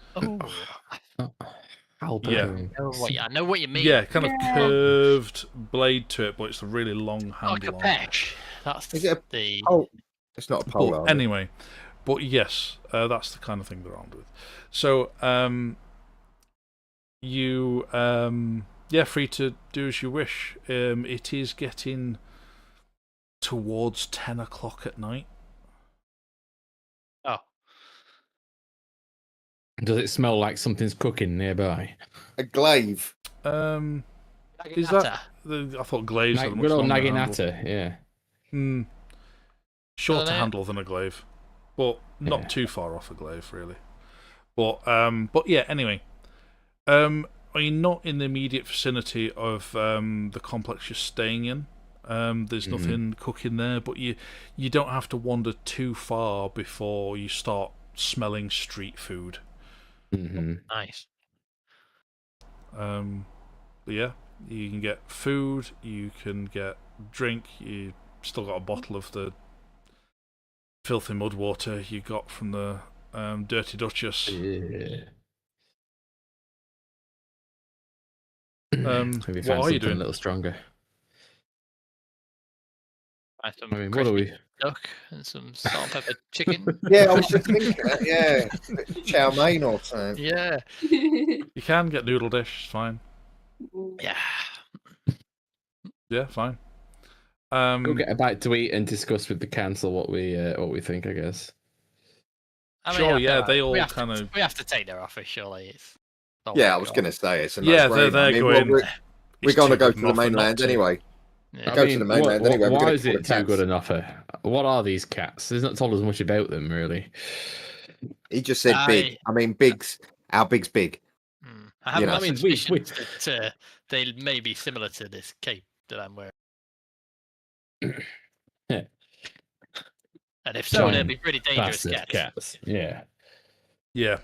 know what you mean. Yeah, kind of curved blade to it, but it's a really long handle. Like a patch. Is it it's not a pole. Anyway, but yes, that's the kind of thing they're armed with. So, you free to do as you wish. It is getting towards 10 o'clock at night. Oh. Does it smell like something's cooking nearby? A glaive. Is that I thought glaives are good old naginata, yeah. Shorter handle than a glaive, but not too far off a glaive, really. But yeah. Anyway, not in the immediate vicinity of the complex you're staying in. There's nothing cooking there, but you don't have to wander too far before you start smelling street food. Nice. But yeah, you can get food, you can get drink. You still got a bottle of the filthy mud water you got from the Dirty Duchess. Yeah. What Maybe find are you something doing? a little stronger. Buy some I mean, what are crispy we? duck and some salt and pepper chicken. Yeah, I was just thinking that. Yeah, chow mein or something. Yeah. You can get noodle dish, it's fine. Yeah. Yeah, fine. Go get a bite to eat and discuss with the council what we think. I guess. I mean, Sure, I yeah, feel they like all we have kind to, of. we have to take their offer, surely. It's not Yeah, I worth was it. going to say it's a Yeah, no-brainer. they're I mean, going. we're "It's going to too go good to an the offer not mainland to." anyway. Yeah. Go to the mainland anyway. We're Why gonna is kill it the too good cats. an offer? What are these cats? He's not told us much about them, really. He just said big. I mean, big's our big's big. I have You know. my I mean, we- suspicions that they may be similar to this cape that I'm wearing. Yeah. And if so, they'd Giant be pretty dangerous Bastard cats. Yeah. Yeah,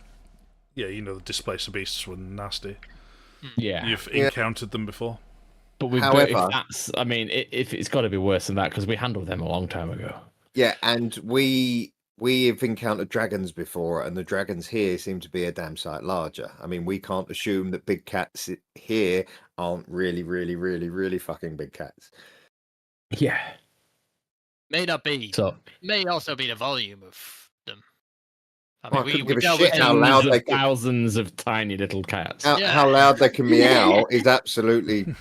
you know the displacer beasts were nasty. Yeah. You've Yeah. encountered them before. But if However- that's, I mean, if it's got to be worse than that because we handled them a long time ago. Yeah, and we have encountered dragons before, and the dragons here seem to be a damn sight larger. I mean, we can't assume that big cats here aren't really, really, really, really fucking big cats. Yeah. May not be. So May also be the volume of them. I Well, I mean, couldn't we give a dealt shit with how them- loud they can- thousands of tiny little cats. How loud they can meow is absolutely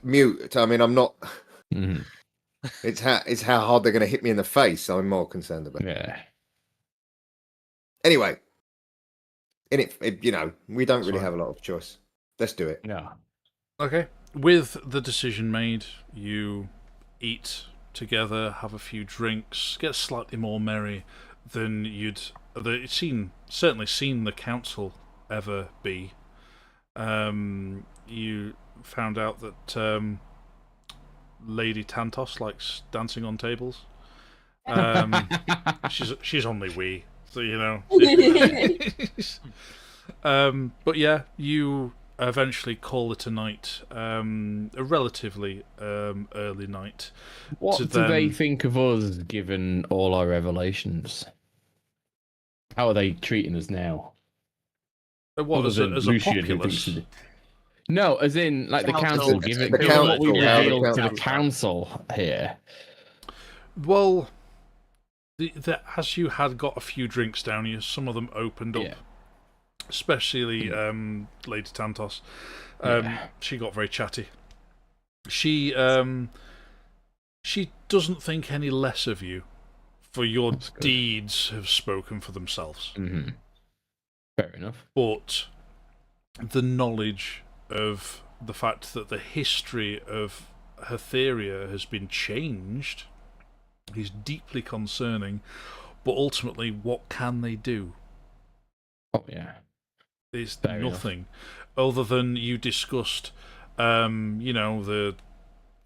mute. I mean, I'm not. Mhm. It's how hard they're going to hit me in the face. I'm more concerned about. Yeah. Anyway, you know, we don't really Sorry. have a lot of choice. Let's do it. Yeah. Okay. With the decision made, you eat together, have a few drinks, get slightly more merry than you'd certainly seen the council ever be. You found out that Lady Tantos likes dancing on tables. She's only wee, so you know. But yeah, you eventually call it a night, a relatively early night. What to do they then- think of us, given all our revelations? How are they treating us now? What, Other as a than Lucian, who populace? thinks no, as in like the Council. council, given The given what we council, how the revealed to the council- council here. Well, as you had got a few drinks down you, some of them opened up. Yeah. Especially Lady Tantos. Yeah. She got very chatty. She doesn't think any less of you, for your That's good. deeds have spoken for themselves. Mm-hmm. Fair enough. But the knowledge of the fact that the history of Hatheria has been changed is deeply concerning. But ultimately, what can they do? Oh yeah. There's Fair enough. nothing other than you discussed. You know,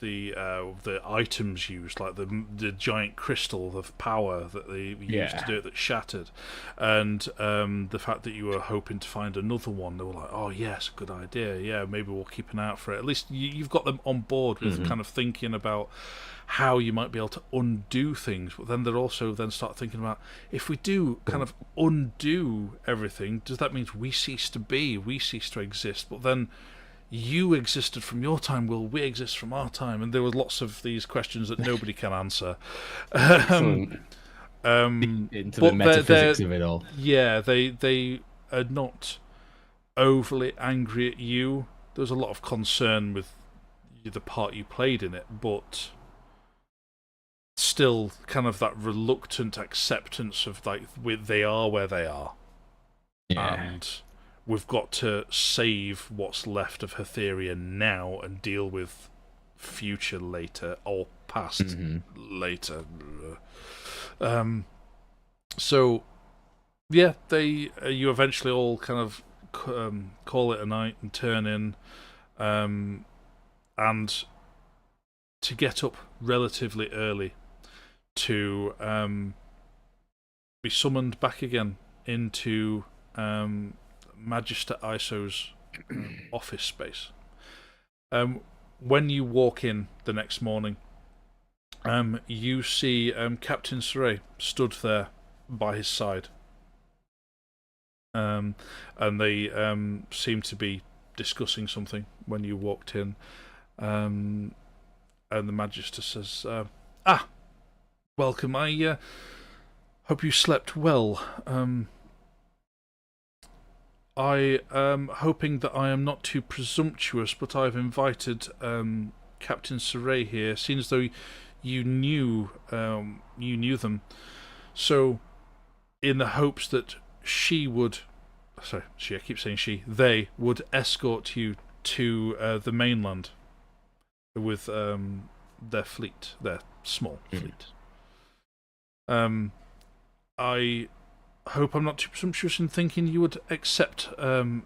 the items used, like the giant crystal of power that they used to do it that shattered, and the fact that you were hoping to find another one. They were like, "Oh yes, good idea. Yeah, maybe we'll keep an eye out for it." At least you've got them on board with kind of thinking about how you might be able to undo things. But then they're also then start thinking about, if we do kind of undo everything, does that mean we cease to be, we cease to exist? But then you existed from your time, will we exist from our time? And there were lots of these questions that nobody can answer. Excellent. Into the but metaphysics of it all. Yeah, they are not overly angry at you. There was a lot of concern with the part you played in it, but still kind of that reluctant acceptance of like they are where they are. Yeah. And we've got to save what's left of Hatheria now and deal with future later, or past later. So, yeah, you eventually all kind of call it a night and turn in, and to get up relatively early to be summoned back again into Magister Iso's office space. When you walk in the next morning, you see Captain Saray stood there by his side. And they seem to be discussing something when you walked in. And the Magister says, welcome. I hope you slept well. I am hoping that I am not too presumptuous, but I've invited Captain Saray here, seeing as though you knew them. So, in the hopes that they would escort you to the mainland with their fleet, their small fleet. I hope I'm not too presumptuous in thinking you would accept our,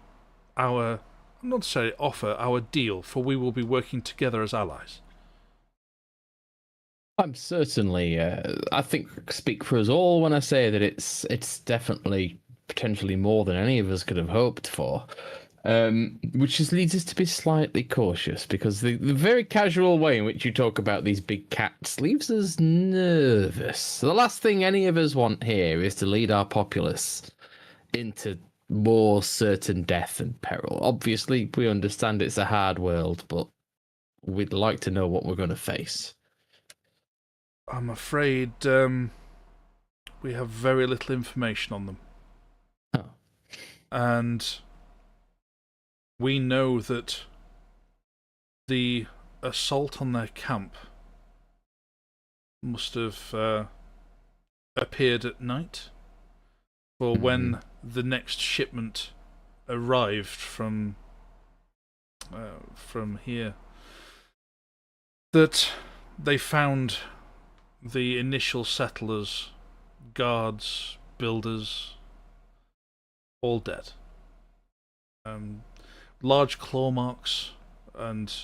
not necessarily offer, our deal, for we will be working together as allies. I'm certainly, I think, speak for us all when I say that it's definitely potentially more than any of us could have hoped for. Which just leads us to be slightly cautious, because the very casual way in which you talk about these big cats leaves us nervous. The last thing any of us want here is to lead our populace into more certain death and peril. Obviously, we understand it's a hard world, but we'd like to know what we're going to face. I'm afraid we have very little information on them. Oh. And we know that the assault on their camp must have appeared at night, for when the next shipment arrived from here, that they found the initial settlers, guards, builders, all dead. Large claw marks and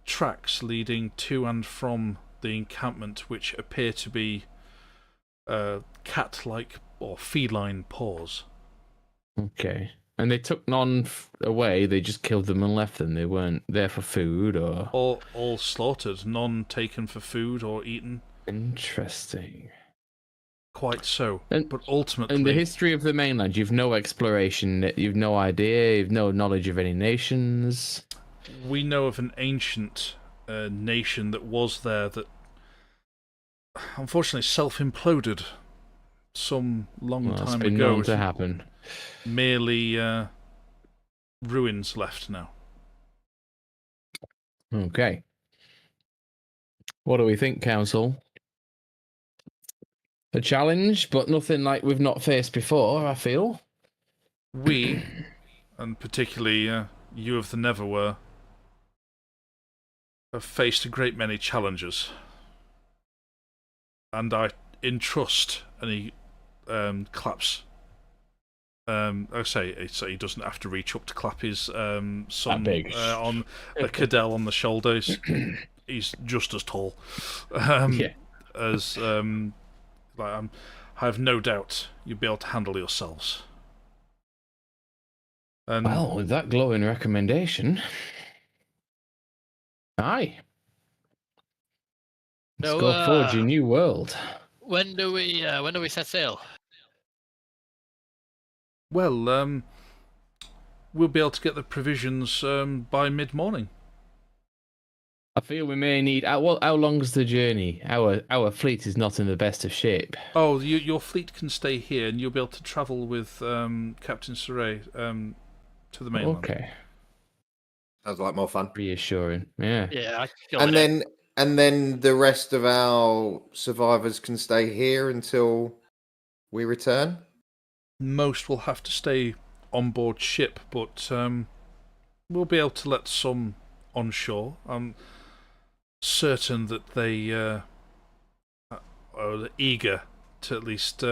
tracks leading to and from the encampment, which appear to be cat-like or feline paws. Okay. And they took none away, they just killed them and left them. They weren't there for food or... All slaughtered, none taken for food or eaten. Interesting. Quite so. And, but ultimately... in the history of the mainland, you've no exploration, you've no idea, you've no knowledge of any nations? We know of an ancient nation that was there that unfortunately self-imploded some long time It's been ago. known to happen. Merely ruins left now. Okay. What do we think, Council? A challenge, but nothing like we've not faced before, I feel. We, and particularly you of the Neverwere, have faced a great many challenges. And I entrust, and he claps. I say he doesn't have to reach up to clap his son on the Cadell on the shoulders. He's just as tall. As I have no doubt you'll be able to handle yourselves. And well, with that glowing recommendation, aye. Let's go forge a new world. When do we set sail? Well, we'll be able to get the provisions by mid-morning. I feel we may need... how long's the journey? Our fleet is not in the best of shape. Oh, your fleet can stay here, and you'll be able to travel with Captain Saray to the mainland. Okay. Sounds like more fun. Reassuring. Yeah. Yeah. And then the rest of our survivors can stay here until we return? Most will have to stay on board ship, but we'll be able to let some on shore. I'm certain that they are eager to at least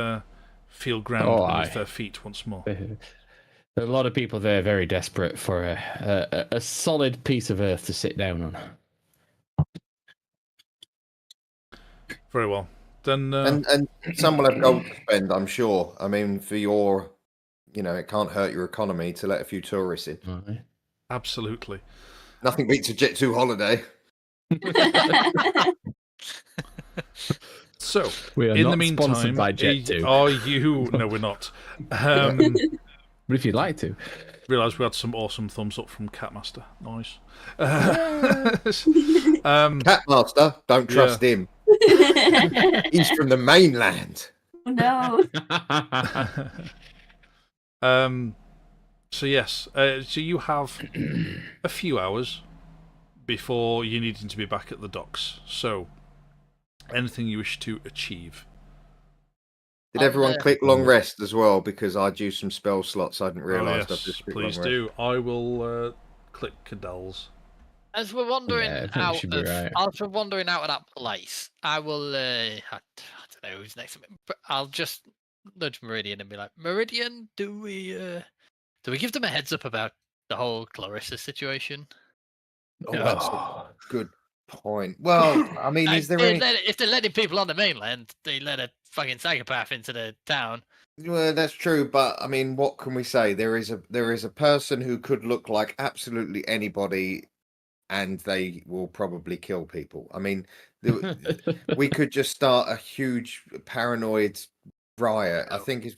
feel ground beneath their feet once more. A lot of people there very desperate for a solid piece of earth to sit down on. Very well. Then And some will have gold to spend, I'm sure. I mean, for your, it can't hurt your economy to let a few tourists in. Right. absolutely. Nothing beats a Jet 2 holiday. So, We are in not the meantime, sponsored by Jet2. Are you? No, we're not. But if you'd like to. Realised we had some awesome thumbs up from Catmaster. Nice. Catmaster, don't trust him. He's from the mainland. No. So yes, so you have a few hours before you needing to be back at the docks. So, anything you wish to achieve? Did everyone click long rest as well? Because I'd used some spell slots. I didn't realise. Yes, please do. I will click Cadell's. As we're wandering Yeah, I think we out should be of, right. as we're wandering out of that place, I will. I don't know who's next to me, but I'll just nudge Meridian and be like, Meridian, do we give them a heads up about the whole Clarissa situation? Oh, that's a good point. Well, I mean, is there any? If they're letting people on the mainland, they let a fucking psychopath into the town. Well, that's true, but I mean, what can we say? There is a person who could look like absolutely anybody, and they will probably kill people. I mean, we could just start a huge paranoid riot. I think it's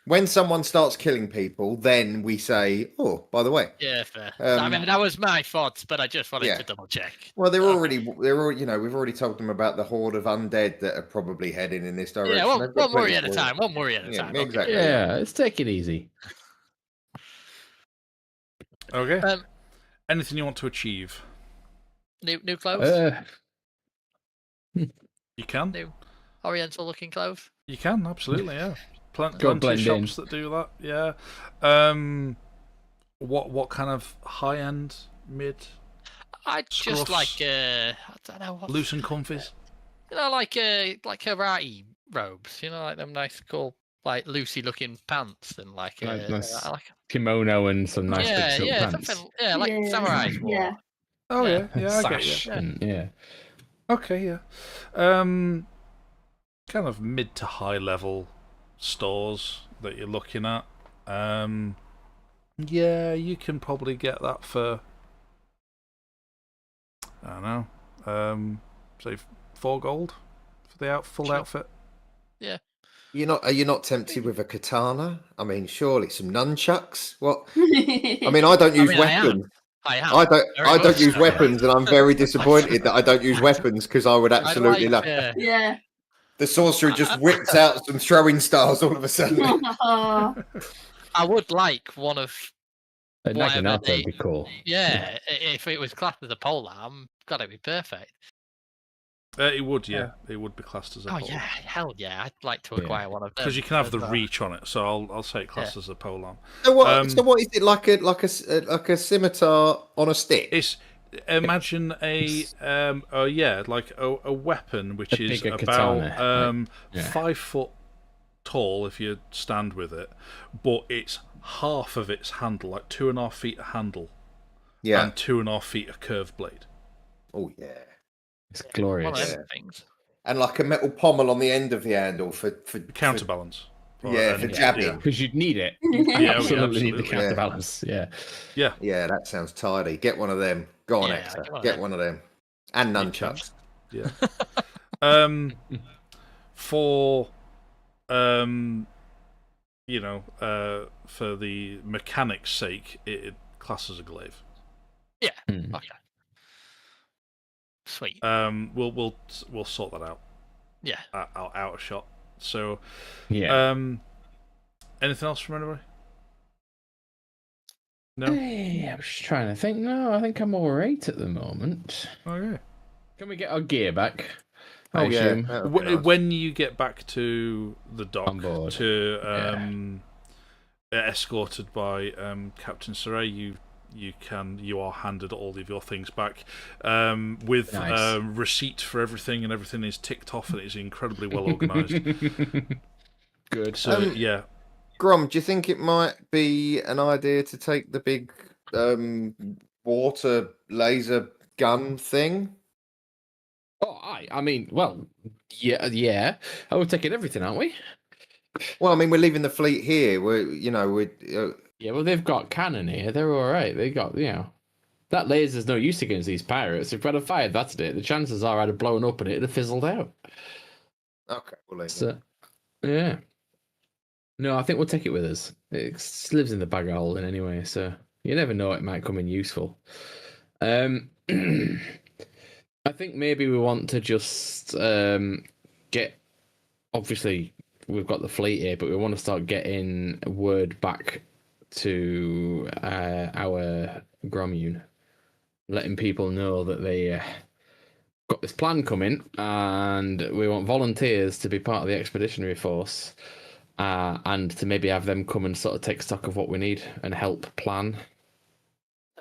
when someone starts killing people, then we say, "Oh, by the way." Yeah, fair. I mean, that was my thoughts, but I just wanted to double check. Well, they're already, we've already told them about the horde of undead that are probably heading in this direction. Yeah, one worry at a time. One worry at a time. Exactly. Yeah, let's take it easy. Okay. Anything you want to achieve? New clothes? You can. New Oriental-looking clothes? You can, absolutely, yeah. Plenty of shops that do that, yeah. What kind of high-end, mid? I just like I don't know what. Loose and comfies. Like karate robes. Like them nice, cool, like loosey-looking pants and like nice kimono and some nice big silk pants. Like samurais wore. Yeah. Oh yeah, I get Sash you. and, yeah. Okay, yeah. Kind of mid to high level stores that you're looking at. Yeah, you can probably get that for, I don't know, say 4 gold for the full outfit. Yeah. Are you not tempted with a katana? I mean, surely some nunchucks. What? I mean, I don't use weapons. I don't use weapons, and I'm very disappointed that I don't use weapons because I would absolutely love. Yeah. The sorcerer just whips out some throwing stars all of a sudden. I would like one of. A naginata would be cool. Yeah, if it was classed as a polearm, God, it'd be perfect. It would, yeah. It would be classed as a polearm. Oh yeah, hell yeah! I'd like to acquire one of them because you can have the reach on it. So I'll say it classed as a polearm. So what is it like a scimitar on a stick? It's imagine a weapon which is about 5 foot tall if you stand with it, but it's half of its handle, like 2.5 feet a handle, and 2.5 feet a curved blade. Oh yeah, it's glorious. One of them things. And like a metal pommel on the end of the handle for counterbalance. For jabbing. Because you'd need it. Yeah, absolutely need the counterbalance. Yeah. Yeah, that sounds tidy. Get one of them. Go on, Hector. Get one of them. And nunchucks. Yeah. For for the mechanic's sake, it classes a glaive. Yeah. Okay. Sweet. We'll sort that out. Yeah. Out of shot. So. Yeah. Anything else from anybody? No. Hey, I was just trying to think. No, I think I'm all right at the moment. Okay. Can we get our gear back? Oh yeah. When you get back to the dock escorted by Captain Saray, you are handed all of your things back with receipt for everything, and everything is ticked off and it is incredibly well organised. Good. So Grom, do you think it might be an idea to take the big water laser gun thing? Oh, I mean, well, yeah. Oh, we're taking everything, aren't we? Well, I mean, we're leaving the fleet here. We're Yeah, well, they've got cannon here. They're all right. They got, that laser's no use against these pirates. If we'd have fired that today, the chances are I'd have blown up and it'd have fizzled out. okay. We'll leave it. So, yeah. No, I think we'll take it with us. It lives in the bag of holding anyway, so you never know, it might come in useful. I think maybe we want to just get. Obviously, we've got the fleet here, but we want to start getting word back to our Gromune, letting people know that they got this plan coming, and we want volunteers to be part of the expeditionary force, and to maybe have them come and sort of take stock of what we need and help plan.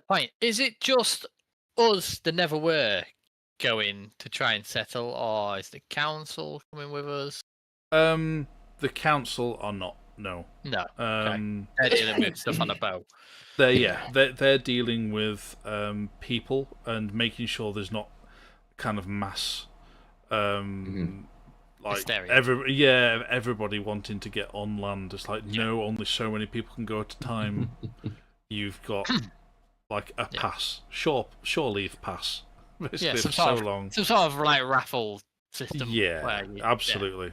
Right. Is it just us, the Never Were, going to try and settle, or is the council coming with us? The council are not. No. No. They're dealing with stuff on a boat. They're dealing with people and making sure there's not kind of mass like hysteria. Everybody wanting to get on land. It's like no, only so many people can go at a time. You've got like a pass, shore leave pass. Basically, for so long. Some sort of like raffle system. Yeah, absolutely.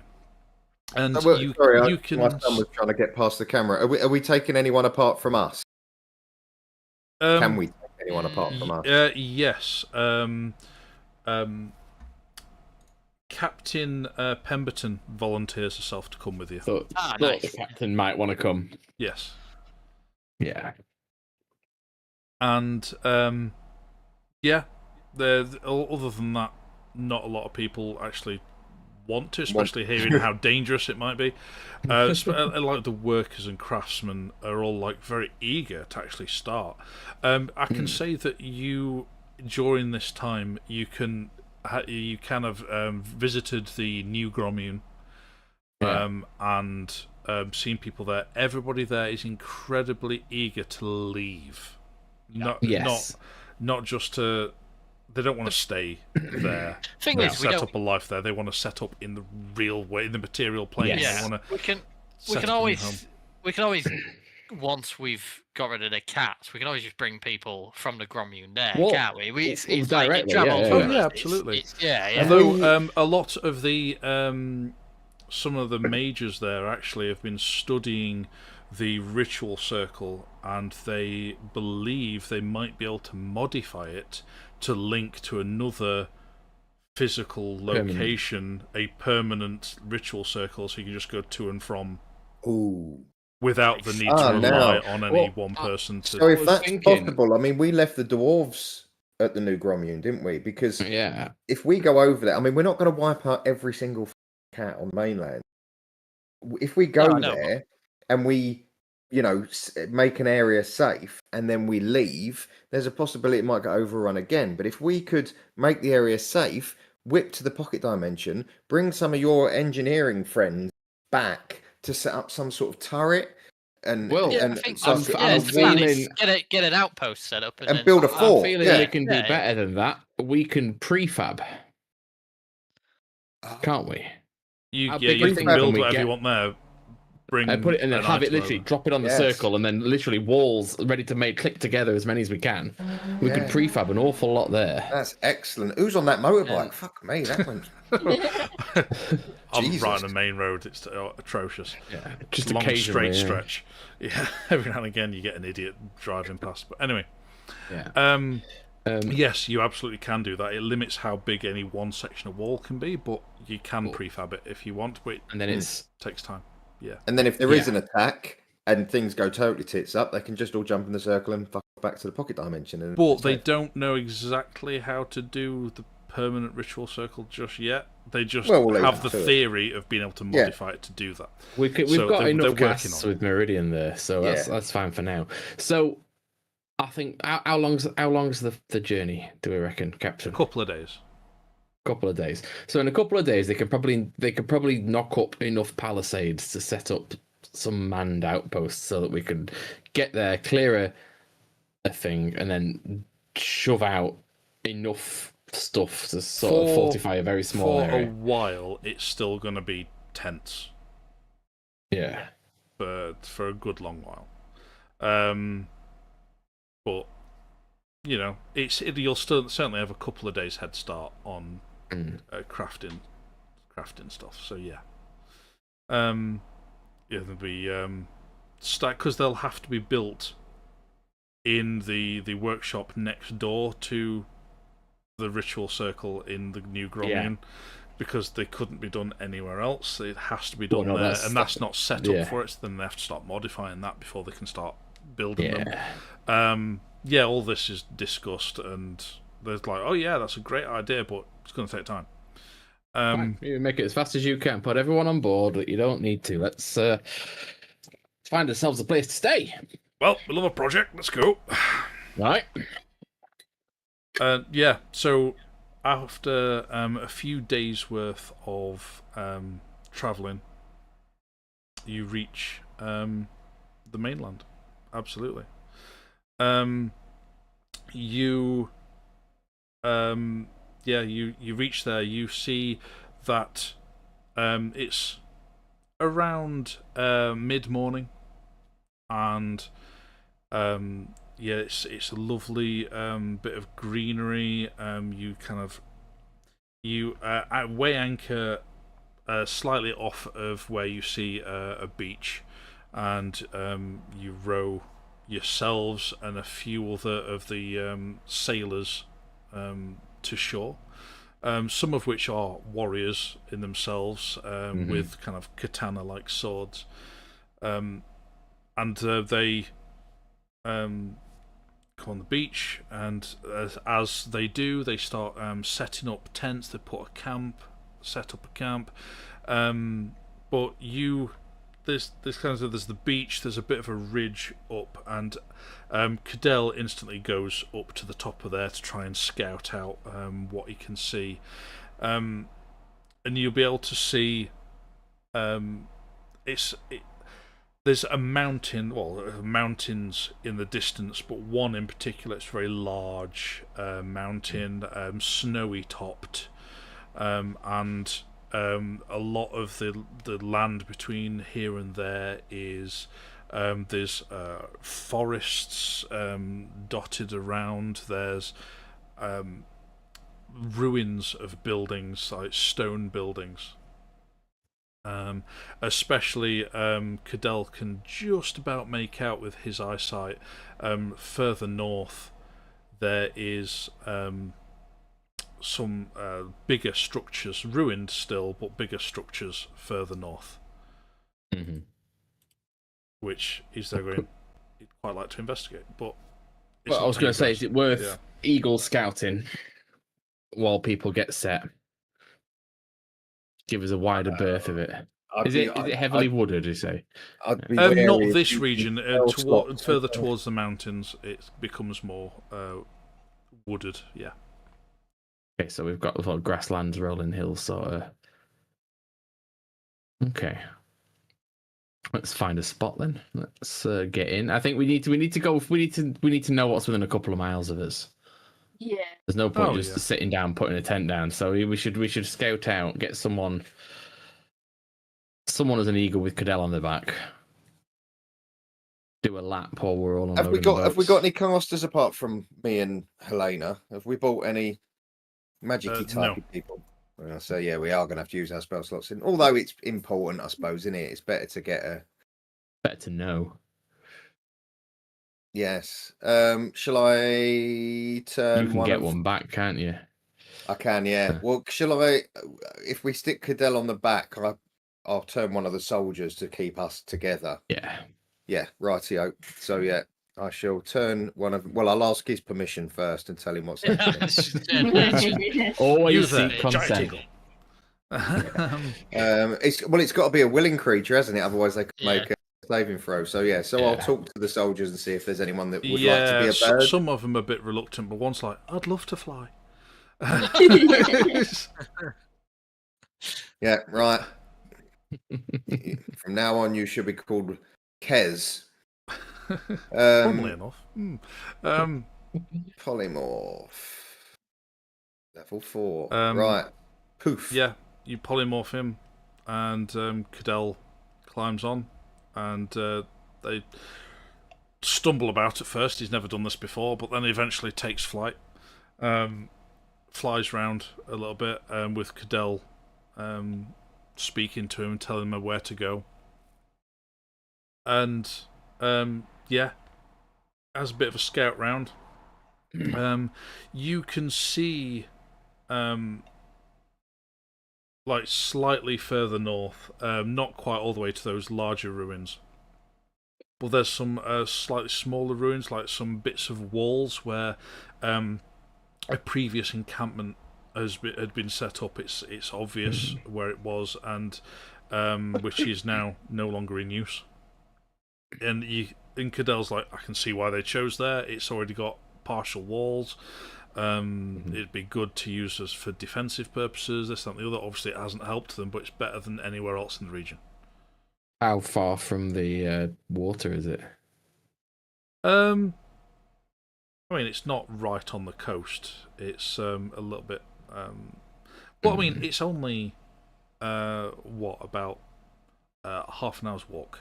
And my you can. My son was trying to get past the camera. Are we taking anyone apart from us? Can we take anyone apart from us? Yes. Captain Pemberton volunteers herself to come with you. So, nice. The captain might want to come. Yes. Yeah. And other than that, not a lot of people actually want to, especially hearing how dangerous it might be. Like the workers and craftsmen are all like very eager to actually start. I can say that you, during this time, you kind of visited the new Gromune, and seen people there. Everybody there is incredibly eager to leave. Not just to. They don't want to stay there. Thing is, set up a life there. They want to set up in the real way, in the material plane. Yes. They want to. We can always once we've got rid of the cats, we can always just bring people from the Gromune there, can't we? It's directly, absolutely. Although a lot of the some of the mages there actually have been studying the ritual circle, and they believe they might be able to modify it to link to another physical location, a permanent ritual circle, so you can just go to and from. Ooh. Without the need to rely on any one person to. So if that's possible, I mean, we left the dwarves at the new Gromune, didn't we? Because if we go over there, I mean, we're not going to wipe out every single cat on mainland. If we go there and we, make an area safe and then we leave, there's a possibility it might get overrun again. But if we could make the area safe, whip to the pocket dimension, bring some of your engineering friends back to set up some sort of turret, and I think I'm feeling get an outpost set up and build a fort. I'm feeling we can do better than that. We can prefab, can't we? You can build whatever you want there. Put it and then have it literally drop it on the circle, and then literally walls ready to click together as many as we can. We could prefab an awful lot there. That's excellent. Who's on that motorbike? Fuck me, that one's. I'm right on the main road. It's atrocious. Yeah, just long straight yeah. stretch. Yeah, every now and again you get an idiot driving past. But anyway, yes, you absolutely can do that. It limits how big any one section of wall can be, but you can prefab it if you want. But and then it takes time. Yeah. And then if there is an attack and things go totally tits up, they can just all jump in the circle and fuck back to the pocket dimension. But they don't know exactly how to do the permanent ritual circle just yet. They just have the theory of being able to modify it to do that. We've got enough casts with Meridian there, so that's fine for now. So I think how long's the journey? Do we reckon, Captain? A couple of days. So in a couple of days, they could probably knock up enough palisades to set up some manned outposts so that we could get there, clear a thing, and then shove out enough stuff to sort of fortify a very small area. For a while, it's still going to be tense. Yeah. But for a good long while. But you'll still certainly have a couple of days head start on crafting stuff. So yeah, there'll be because they'll have to be built in the workshop next door to the ritual circle in the New Gromian. Because they couldn't be done anywhere else, it has to be done there, and that's not set up for it. So then they have to start modifying that before they can start building them. All this is discussed, and there's like, oh yeah, that's a great idea, but it's going to take time. You make it as fast as you can. Put everyone on board, but you don't need to. Let's find ourselves a place to stay. Well, we love a project. Let's go. Right. So. After a few days' worth of travelling, you reach the mainland. Absolutely. You reach there. You see that it's around mid-morning, and it's a lovely bit of greenery. You weigh anchor slightly off of where you see a beach, and you row yourselves and a few other of the sailors to shore. Some of which are warriors in themselves, with kind of katana-like swords, and they come on the beach, and as they do, they start setting up tents. They set up a camp. But there's the beach. There's a bit of a ridge up, and Cadell instantly goes up to the top of there to try and scout out what he can see, and you'll be able to see. There's a mountain, mountains in the distance, but one in particular, it's a very large mountain, snowy topped, and a lot of the land between here and there is there's forests dotted around. There's ruins of buildings, like stone buildings. Especially Cadell can just about make out with his eyesight. Further north, there is some bigger structures, ruined still, but bigger structures further north. Which he's there going, he'd quite like to investigate. But I was going to say, is it worth eagle scouting while people get set? Give us a wider berth of it. Is it heavily wooded, you say? Not this region. Further towards the mountains, it becomes more wooded, yeah. Okay, so we've got the sort of grasslands, rolling hills, sort of. Okay. Let's find a spot then. Let's get in. I think we need to go. We need to know what's within a couple of miles of us. Yeah. There's no point just sitting down, putting a tent down. So we should scout out, get someone as an eagle with Cadell on their back. Do a lap while we're all on. Have we got any co-hosters apart from me and Helena? Have we bought any magic-y type people? Well, so yeah, we are going to have to use our spell slots in. Although it's important, I suppose, isn't it? It's better to get a. Better to know. Yes. Shall I turn? You can get one back, can't you? I can, yeah. Well, shall I? If we stick Cadell on the back, I'll turn one of the soldiers to keep us together. Yeah. Yeah, rightio. So yeah, I shall turn one of. Well, I'll ask his permission first and tell him what's happening. Always seek consent. It's got to be a willing creature, hasn't it? Otherwise, they could make a saving throw. So yeah, I'll talk to the soldiers and see if there's anyone that would like to be a bird. Some of them are a bit reluctant, but one's like, "I'd love to fly." Yeah, right. From now on, you should be called Kez. Funnily enough. Polymorph. Level 4. Um, Right. Poof. Yeah, you polymorph him, and Cadell climbs on, and they stumble about at first. He's never done this before, but then eventually takes flight, flies round a little bit, with Cadell speaking to him, telling him where to go, and yeah, as a bit of a scout round. You can see like slightly further north, not quite all the way to those larger ruins, but there's some slightly smaller ruins, like some bits of walls where a previous encampment had been set up. It's obvious where it was, and which is now no longer in use. And Cadell's like, I can see why they chose there. It's already got partial walls. It'd be good to use as for defensive purposes, this, that, and the other. Obviously, it hasn't helped them, but it's better than anywhere else in the region. How far from the water is it? I mean, it's not right on the coast. It's a little bit. But I mean, it's only about half an hour's walk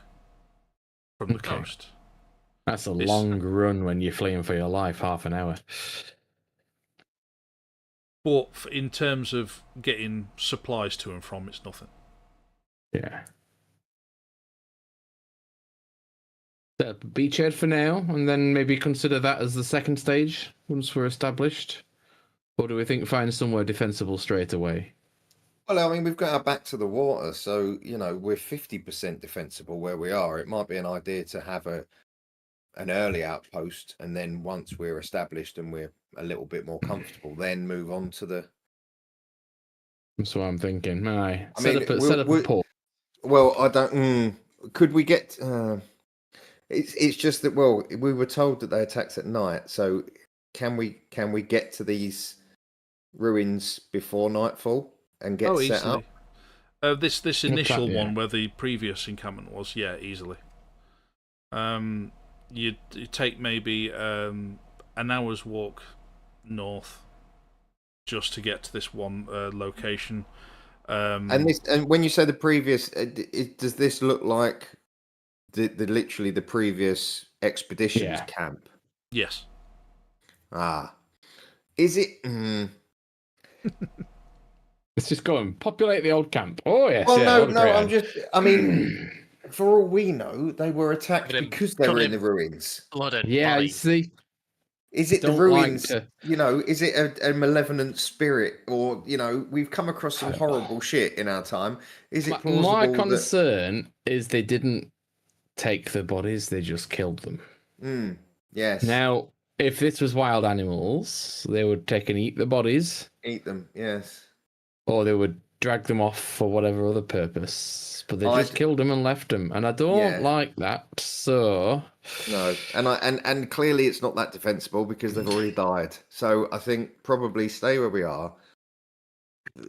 from the coast. That's a long run when you're fleeing for your life. Half an hour. But in terms of getting supplies to and from, it's nothing. Yeah. So beachhead for now, and then maybe consider that as the second stage once we're established. Or do we think find somewhere defensible straight away? Well, I mean, we've got our back to the water, so we're 50% defensible where we are. It might be an idea to have an early outpost, and then once we're established and we're a little bit more comfortable, then move on to the. That's what I'm thinking. Set up a port. Well, I don't. Could we get? It's just that. Well, we were told that they attacked at night, so can we get to these ruins before nightfall and get set easily. up? This initial one where the previous encampment was, easily. You take maybe an hour's walk north just to get to this one location. And when you say the previous, does this look like literally the previous expedition's camp? Yes. Is it? Let's just go and populate the old camp. Oh yes. Well, no. I mean, for all we know, they were attacked because they were in the ruins. Yeah, you see. Is it the ruins? Is it a malevolent spirit, or we've come across some horrible shit in our time? Is it plausible? My concern is they didn't take the bodies; they just killed them. Yes. Now, if this was wild animals, they would take and eat the bodies. Eat them, yes. Or they would drag them off for whatever other purpose. But they just killed them and left them, and I don't like that. So no, and clearly it's not that defensible because they've already died. So I think probably stay where we are,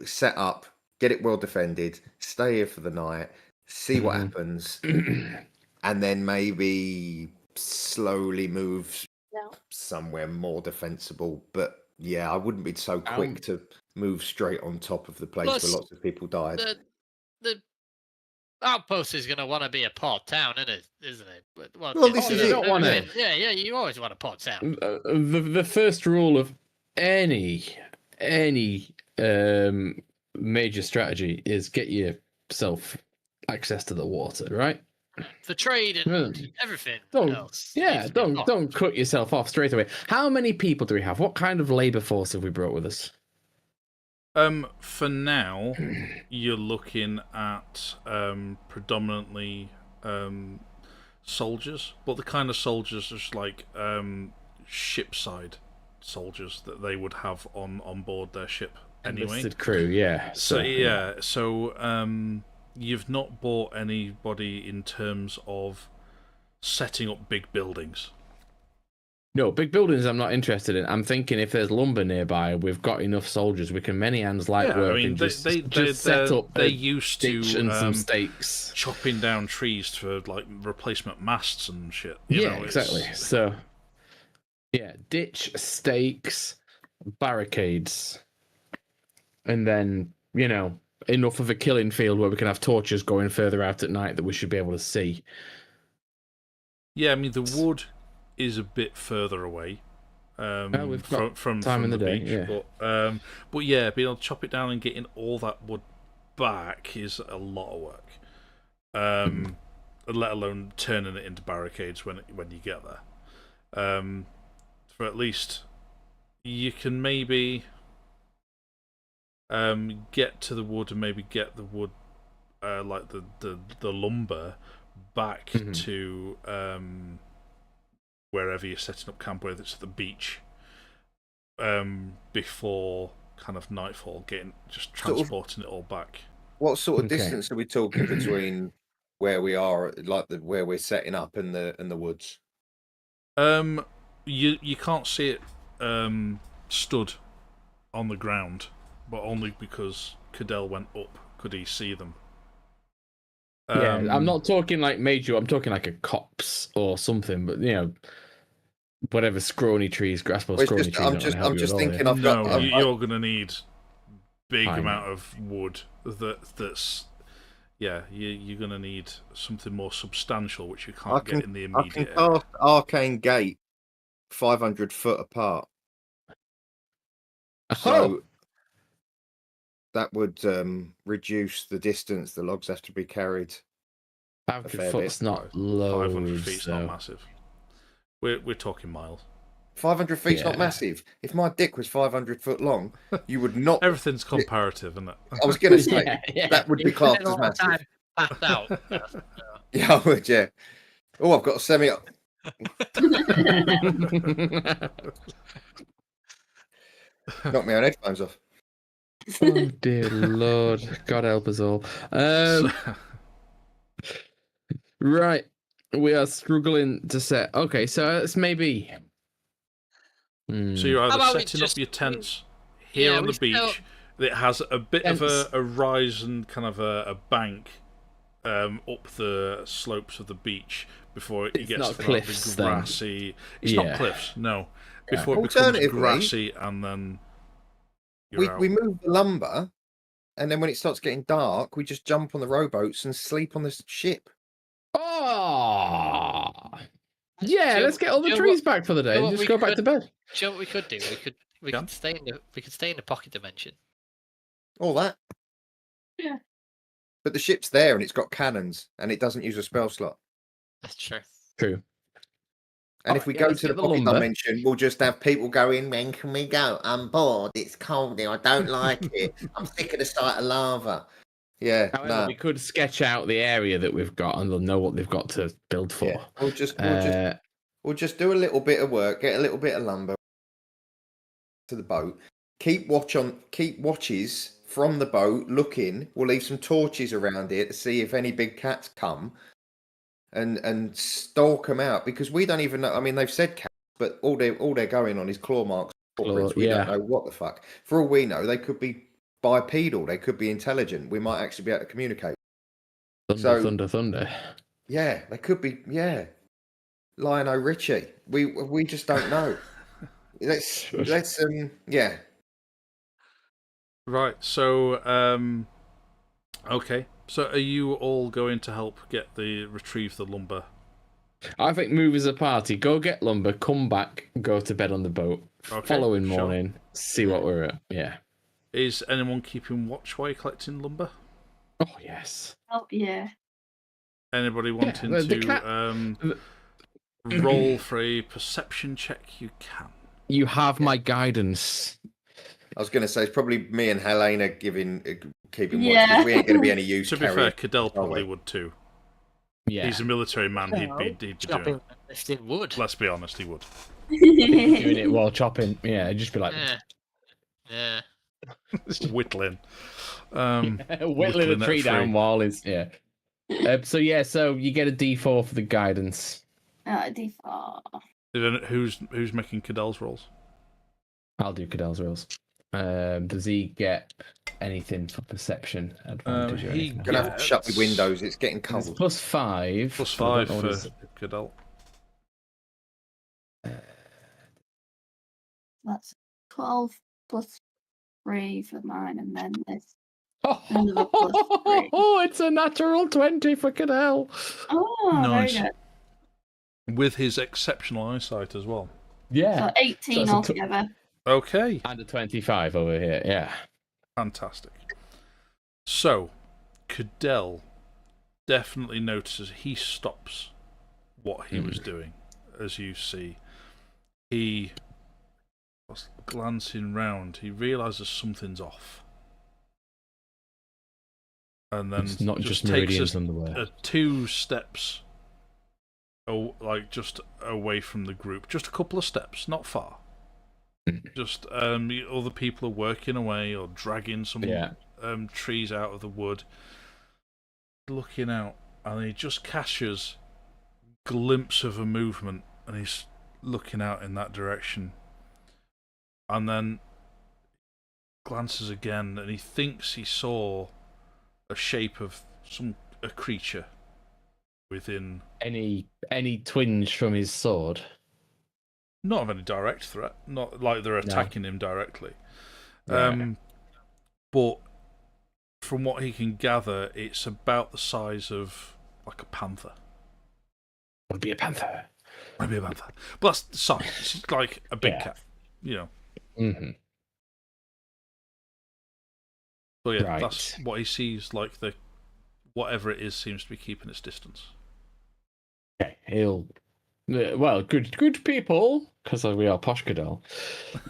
set up, get it well defended, stay here for the night, see what happens, and then maybe slowly move somewhere more defensible. But yeah, I wouldn't be so quick to move straight on top of the place where lots of people died. The outpost is going to want to be a port town, isn't it? Well, this is it. Yeah, you always want a port town. The first rule of any major strategy is get yourself access to the water, right? For trade and everything else. Yeah, don't cut yourself off straight away. How many people do we have? What kind of labor force have we brought with us? For now, you're looking at predominantly soldiers, but the kind of soldiers just like shipside soldiers that they would have on board their ship anyway. Enlisted crew, yeah. So you've not bought anybody in terms of setting up big buildings. No, big buildings I'm not interested in. I'm thinking if there's lumber nearby, we've got enough soldiers. We can many hands light work and just set up they a used ditch to and some stakes. chopping down trees for like replacement masts and shit. Exactly. So, yeah, ditch, stakes, barricades, and then enough of a killing field where we can have torches going further out at night that we should be able to see. Yeah, I mean the wood is a bit further away We've got from time in the day, beach, yeah. but yeah, being able to chop it down and getting all that wood back is a lot of work. Let alone turning it into barricades when you get there. For at least you can maybe get to the wood and maybe get the wood like the lumber back to wherever you're setting up camp, whether it's at the beach, before kind of nightfall, just transporting it all back. What sort of distance are we talking between where we are, like where we're setting up, and the woods? You can't see it stood on the ground, but only because Cadell went up could he see them. I'm not talking like major. I'm talking like a copse or something, but whatever scrawny trees, grassable scrawny trees. I'm just thinking. You're gonna need big amount of wood. That's you're gonna need something more substantial, which you can't get in the immediate. I can cast Arcane Gate 500 foot apart. So that would reduce the distance the logs have to be carried. 500 foot's not low. 500 feet's not massive. We're talking miles. 500 feet's not massive. If my dick was 500 foot long, you would not. Everything's comparative, isn't it? I was going to say that would be classed as massive. Passed out. Yeah, I would. Yeah. Oh, I've got a semi. Knock my own headphones off. Oh dear Lord, God help us all. Right, we are struggling to set. Okay, so it's maybe. So you're either setting up your tents here on the beach. It has a bit of a rise and kind of a bank up the slopes of the beach before it gets to cliffs, the grassy. It's not cliffs, no. Before it becomes grassy, and then we move the lumber, and then when it starts getting dark, we just jump on the rowboats and sleep on the ship. Oh, yeah! Let's get all the trees back for the day and just go back to bed. Do you know what we could do? We could stay in the pocket dimension. All that. Yeah. But the ship's there and it's got cannons and it doesn't use a spell slot. That's true. True. And if we go to the pocket dimension, we'll just have people going, when can we go? I'm bored. It's cold here. I don't like it. I'm sick of the sight of lava. Yeah. However, we could sketch out the area that we've got and they'll know what they've got to build for. Yeah. We'll just do a little bit of work, get a little bit of lumber to the boat. Keep watches from the boat looking. We'll leave some torches around it to see if any big cats come and stalk them out, because we don't even know. I mean, they've said cats, but all they're going on is claw marks. We don't know what the fuck. For all we know, they could be bipedal. They could be intelligent. We might actually be able to communicate. Thunder. Yeah, they could be. Yeah, Lionel Richie. We just don't know. let's yeah. Right, so okay. So are you all going to help retrieve the lumber? I think move as a party. Go get lumber, come back, go to bed on the boat. Following morning, see what we're at. Yeah. Is anyone keeping watch while you're collecting lumber? Oh yes. Oh yeah. Anybody wanting to roll for a perception check? You can. You have my guidance. I was going to say it's probably me and Helena keeping watch, because we ain't going to be any use. To be fair, Cadell probably would too. Yeah, he's a military man. He'd be doing it. Wood. Let's be honest, he would. Doing it while chopping. Yeah, just be like, yeah. Whittling. Whittling a tree down while is So you get a D4 for the guidance. D4. Who's making Cadell's rolls? I'll do Cadell's rolls. Does he get anything for perception advantage or anything? Gonna have to shut the windows. It's getting It's cold. +5. +5 for Cadell. That's 12 plus 3 for mine, and then this. Oh, it's a natural 20 for Cadell. Oh, nice. very good. With his exceptional eyesight as well. Yeah. So 18 So altogether. Okay. And a 25 over here, yeah. Fantastic. So, Cadell definitely notices he stops what he was doing. As you see, he was glancing round. He realises something's off. And then It's not just takes Meridian's underwear. 2 steps, just away from the group. Just a couple of steps, not far. Just other people are working away or dragging some trees out of the wood. Looking out, and he just catches a glimpse of a movement, and he's looking out in that direction. And then glances again, and he thinks he saw a shape of a creature within. Any twinge from his sword? Not of any direct threat, not like they're attacking him directly. Right. But from what he can gather, it's about the size of like a panther. Would be a panther. Maybe a panther. But that's the size. It's like a big cat, you know. Mm-hmm. But yeah, that's what he sees. Like whatever it is seems to be keeping its distance. Okay, well, good people, because we are posh Cadell.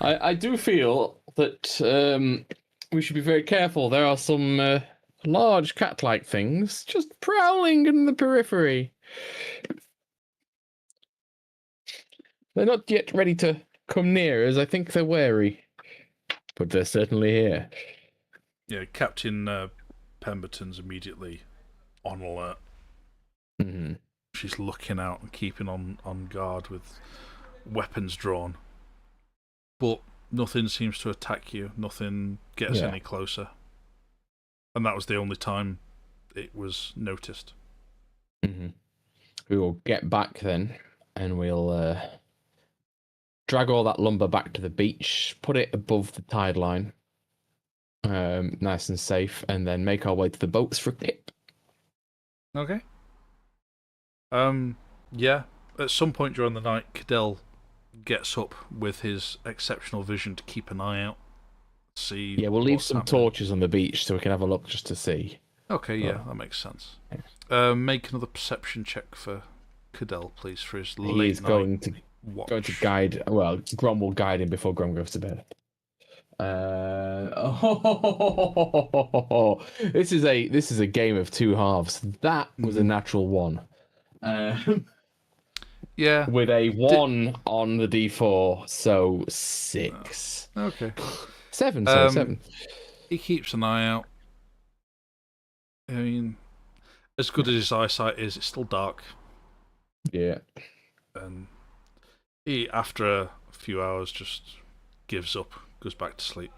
I do feel that we should be very careful. There are some large cat-like things just prowling in the periphery. They're not yet ready to come near, as I think they're wary, but they're certainly here. Yeah, Captain Pemberton's immediately on alert. Mm-hmm. She's looking out and keeping on guard with weapons drawn. But nothing seems to attack you. Nothing gets any closer. And that was the only time it was noticed. Mm-hmm. We will get back then, and we'll drag all that lumber back to the beach, put it above the tide line, nice and safe, and then make our way to the boats for a dip. Okay. Yeah. At some point during the night, Cadell gets up with his exceptional vision to keep an eye out. See. Yeah, we'll leave what's some happening. torches on the beach so we can have a look just to see. Okay, yeah, that makes sense. Make another perception check for Cadell, please, for his late He's night watch. going to guide. Well, Grom will guide him before Grom goes to bed. This is a game of two halves. That was a natural 1. Yeah. With a 1 on the D4, so 6. Okay. 7, sorry, 7. He keeps an eye out. I mean, as good as his eyesight is, it's still dark. Yeah. And he, after a few hours, just gives up, goes back to sleep.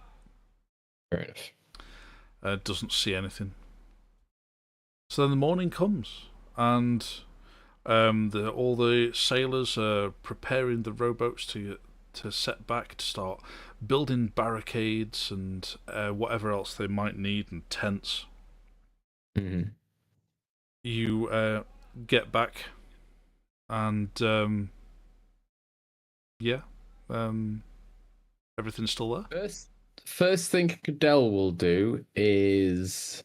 Fair enough. Doesn't see anything. So then the morning comes, and all the sailors are preparing the rowboats to set back, to start building barricades and whatever else they might need, and tents. Mm-hmm. You get back, and everything's still there. First thing Cadell will do is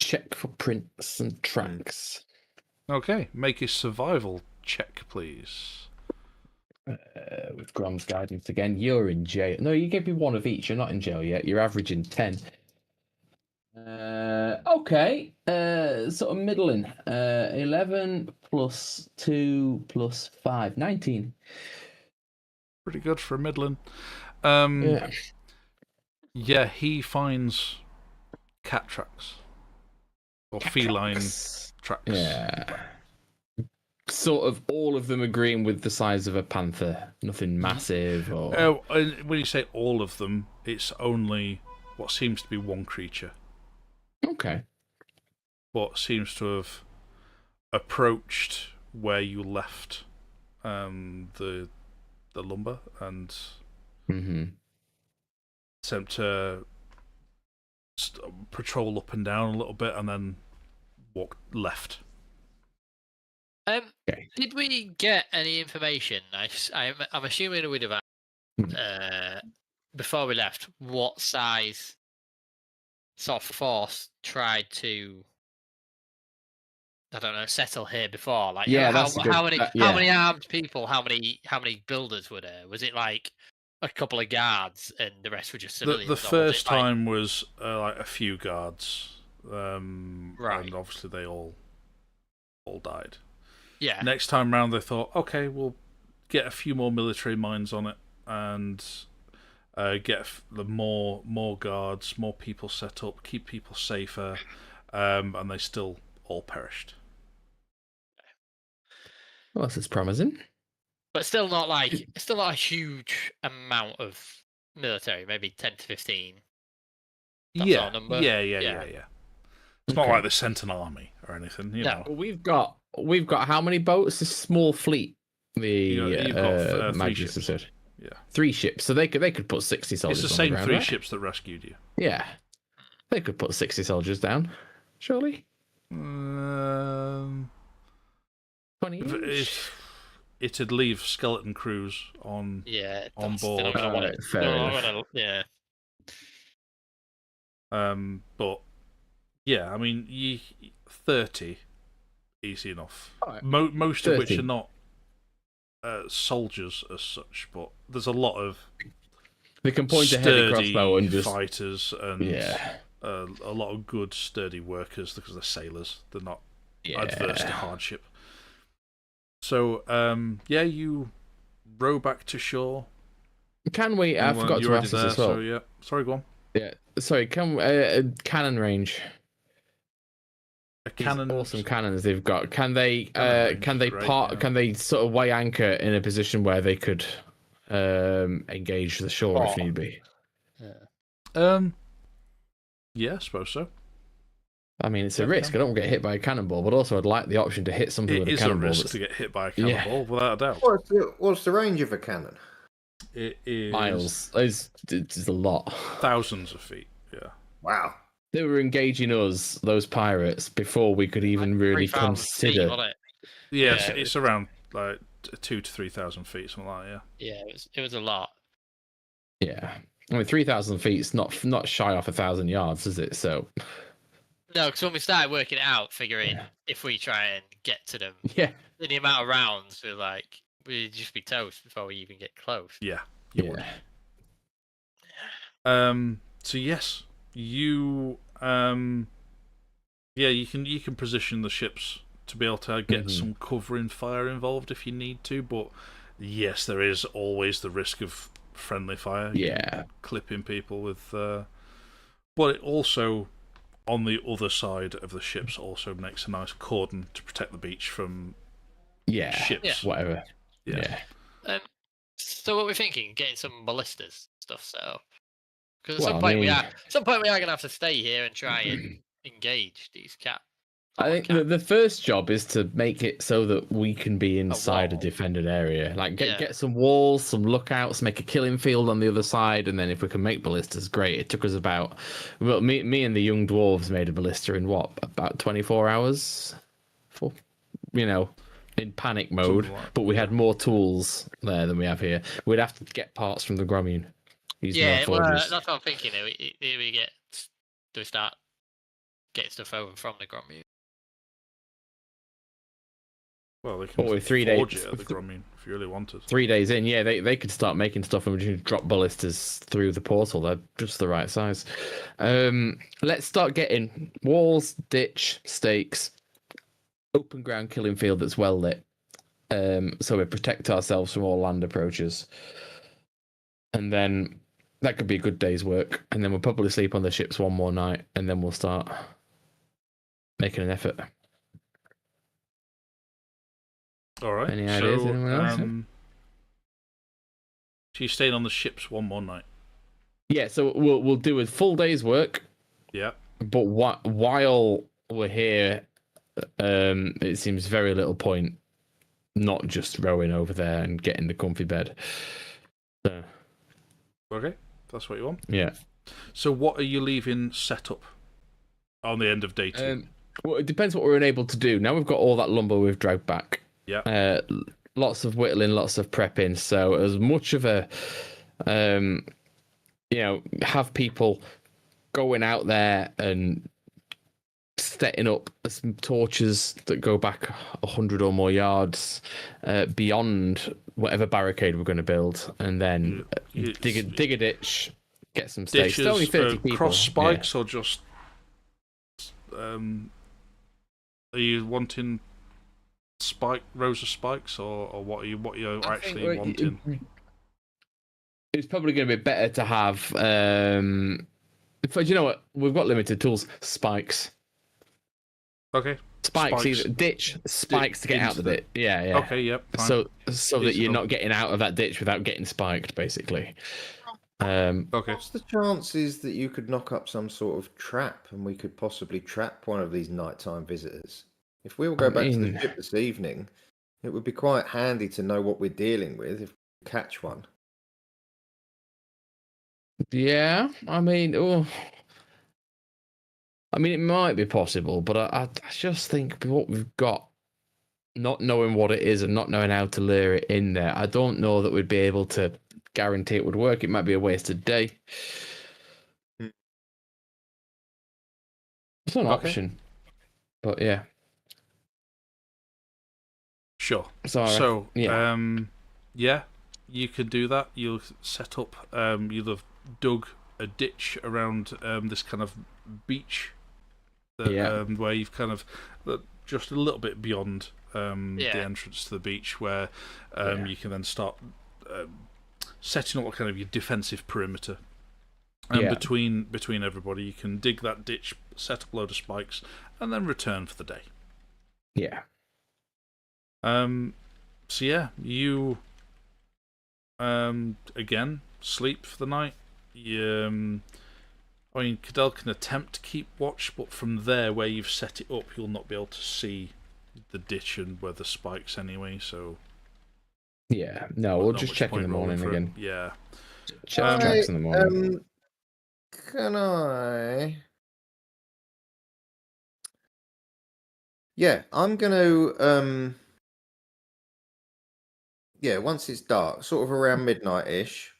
check for prints and tracks. Okay, make a survival check, please. With Grom's guidance again. You're in jail. No, you gave me 1 of each. You're not in jail yet. You're averaging 10. Okay. Sort of middling. 11 plus 2 plus 5. 19. Pretty good for a middling. Yeah, he finds cat tracks. Or feline tracks. Yeah. sort of all of them agreeing with the size of a panther? Nothing massive or... When you say all of them, it's only what seems to be one creature. Okay. What seems to have approached where you left the lumber and attempt to patrol up and down a little bit and then walk left. Did we get any information? I'm assuming we'd have before we left what size sort of force tried to, I don't know, settle here before. Like, how many armed people, how many builders were there? Was it like a couple of guards and the rest were just civilians? The first time was like a few guards, and obviously they all died. Yeah. Next time round, they thought, okay, we'll get a few more military minds on it and get more guards, more people set up, keep people safer, and they still all perished. Well, this is promising. But still not a huge amount of military, maybe 10 to 15. That's our number. Yeah. It's not like they sent an army or anything, you know. We've got how many boats? A small fleet. You've got Magus said. Yeah. 3 ships. So they could put 60 soldiers. It's the same on the ground, 3 right? ships that rescued you. Yeah. They could put 60 soldiers down, surely. 20. It'd leave skeleton crews on board. But yeah, I mean, 30 easy enough. Right. Most 30. of which are not soldiers as such, but there's a lot of they can point a heavy crossbow and just fighters and a lot of good sturdy workers because they're sailors. They're not adverse to hardship. So you row back to shore. Can we? I forgot to ask this as well. So, yeah, sorry, go on. Yeah, sorry. Can cannon range? A cannon. Awesome cannons they've got. Can they? Can they great, Can they sort of weigh anchor in a position where they could engage the shore if need be? Yeah, I suppose so. I mean, it's a risk. I don't want to get hit by a cannonball, but also I'd like the option to hit something with a cannonball. It is a risk to get hit by a cannonball, without a doubt. What's the range of a cannon? It is miles. It's a lot. Thousands of feet. Yeah. Wow. They were engaging us, those pirates, before we could even really consider. Yes, it's around like 2,000 to 3,000 feet, something like that. Yeah, it was a lot. Yeah, I mean 3,000 feet is not shy off 1,000 yards, is it? So. No, because when we started working it out, figuring if we try and get to them, the amount of rounds, we'd just be toast before we even get close. Yeah, you would. So yes, you you can position the ships to be able to get some covering fire involved if you need to, but yes, there is always the risk of friendly fire. Clipping people with. But it also, on the other side of the ships, also makes a nice cordon to protect the beach from ships. Whatever. Yeah. So what we're thinking, getting some ballistas stuff set up. Because at some point we are going to have to stay here and try and engage these cats. I think the first job is to make it so that we can be inside a defended area. Like get some walls, some lookouts, make a killing field on the other side, and then if we can make ballistas, great. It took us me and the young dwarves made a ballista in about 24 hours, in panic mode. But we had more tools there than we have here. We'd have to get parts from the Grommune. That's what I'm thinking. Do we start getting stuff over from the Grommune? Well, they can forge it at the Grommune if you really wanted. 3 days in, they could start making stuff and we just drop ballistas through the portal. They're just the right size. Let's start getting walls, ditch, stakes, open ground killing field that's well lit. So we protect ourselves from all land approaches. And then that could be a good day's work. And then we'll probably sleep on the ships one more night and then we'll start making an effort. All right. Any ideas? Anyone else? She's staying on the ships one more night. Yeah, so we'll do a full day's work. Yeah. But while we're here, it seems very little point not just rowing over there and getting the comfy bed. So, Okay, that's what you want. yeah. So what are you leaving set up on the end of day 2? Well, it depends what we're unable to do. Now we've got all that lumber we've dragged back. Yeah. Lots of whittling, lots of prepping. So as much of a, have people going out there and setting up some torches that go back 100 or more yards beyond whatever barricade we're going to build, and then dig a ditch, get some stakes. It's only 30 people. Cross spikes or just? Are you wanting rows of spikes, or what are you actually wanting? It's probably going to be better to have. But you know what? We've got limited tools. Spikes. Okay. Spikes. Either ditch spikes to get out of it. Yeah. Okay. Yep. Fine. So that you're not getting out of that ditch without getting spiked, basically. Okay. What's the chances that you could knock up some sort of trap and we could possibly trap one of these nighttime visitors? If we all go back to the ship this evening, it would be quite handy to know what we're dealing with if we catch one. Yeah, I mean, it might be possible, but I just think what we've got, not knowing what it is and not knowing how to lure it in there, I don't know that we'd be able to guarantee it would work. It might be a wasted day. It's an option, but yeah. Sure. So yeah, you could do that. You'll set up. You'll have dug a ditch around this kind of beach, where you've kind of just a little bit beyond the entrance to the beach, where you can then start setting up kind of your defensive perimeter. And between everybody, you can dig that ditch, set up a load of spikes, and then return for the day. Yeah. So yeah, you again sleep for the night. Cadell can attempt to keep watch, but from there where you've set it up, you'll not be able to see the ditch and where the spikes anyway. So yeah, no, we'll just check in the morning again. Yeah, checks in the morning. Can I? Yeah, I'm gonna. Yeah, once it's dark, sort of around midnight-ish,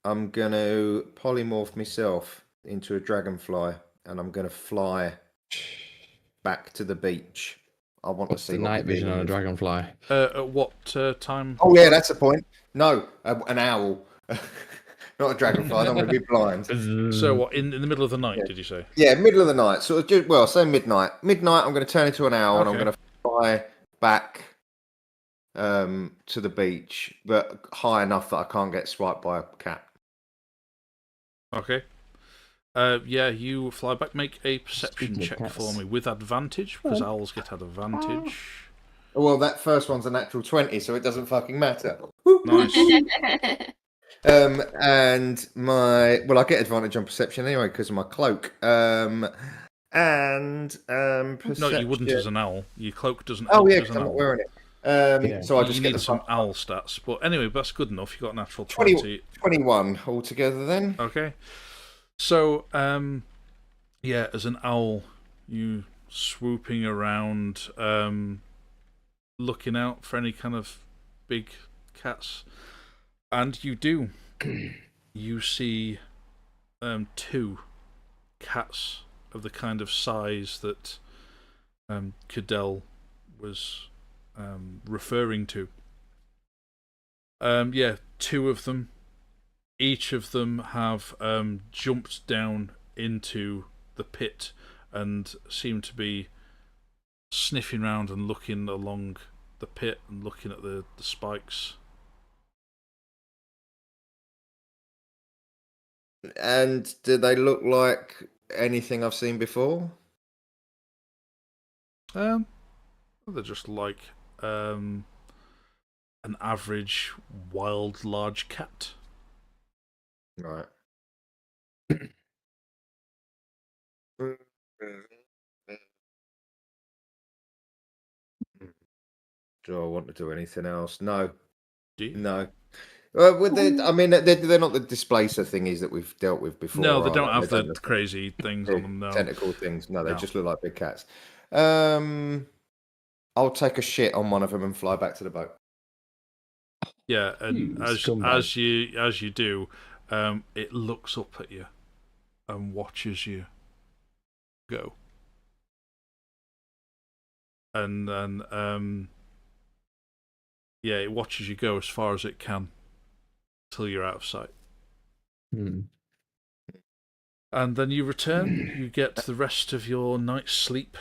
I'm going to polymorph myself into a dragonfly, and I'm going to fly back to the beach. I want to see the night vision on a dragonfly. At what time? Oh, yeah, that's a point. No, an owl. Not a dragonfly, I don't want to be blind. So what, in the middle of the night, did you say? Yeah, middle of the night. So, say midnight. Midnight, I'm going to turn into an owl, and I'm going to fly back to the beach, but high enough that I can't get swiped by a cat. Okay. You fly back. Make a perception check for me with advantage, because owls get advantage. Well, that first one's a natural 20, so it doesn't fucking matter. Nice. And I get advantage on perception anyway because of my cloak. Perception. No, you wouldn't as an owl. Your cloak doesn't. Oh yeah, because I'm not wearing it. So I just need get some owl stats, but anyway, that's good enough. You got natural 20. 21 altogether then. Okay. So, as an owl, you swooping around, looking out for any kind of big cats, and you do. You see 2 cats of the kind of size that Cadell was referring to. 2 of them. Each of them have jumped down into the pit and seem to be sniffing around and looking along the pit and looking at the spikes. And do they look like anything I've seen before? They're just like an average wild large cat. Right. Do I want to do anything else? No. Do you? No. I mean, they're not the displacer thingies that we've dealt with before. No, they are don't they? have They the don't look crazy things on them. No. tentacle things. No, they No. just look like big cats. I'll take a shit on one of them and fly back to the boat. Yeah, and You as scumbag. you do, it looks up at you and watches you go. And then yeah, it watches you go as far as it can till you're out of sight. Hmm. And then you return, you get the rest of your night's sleep.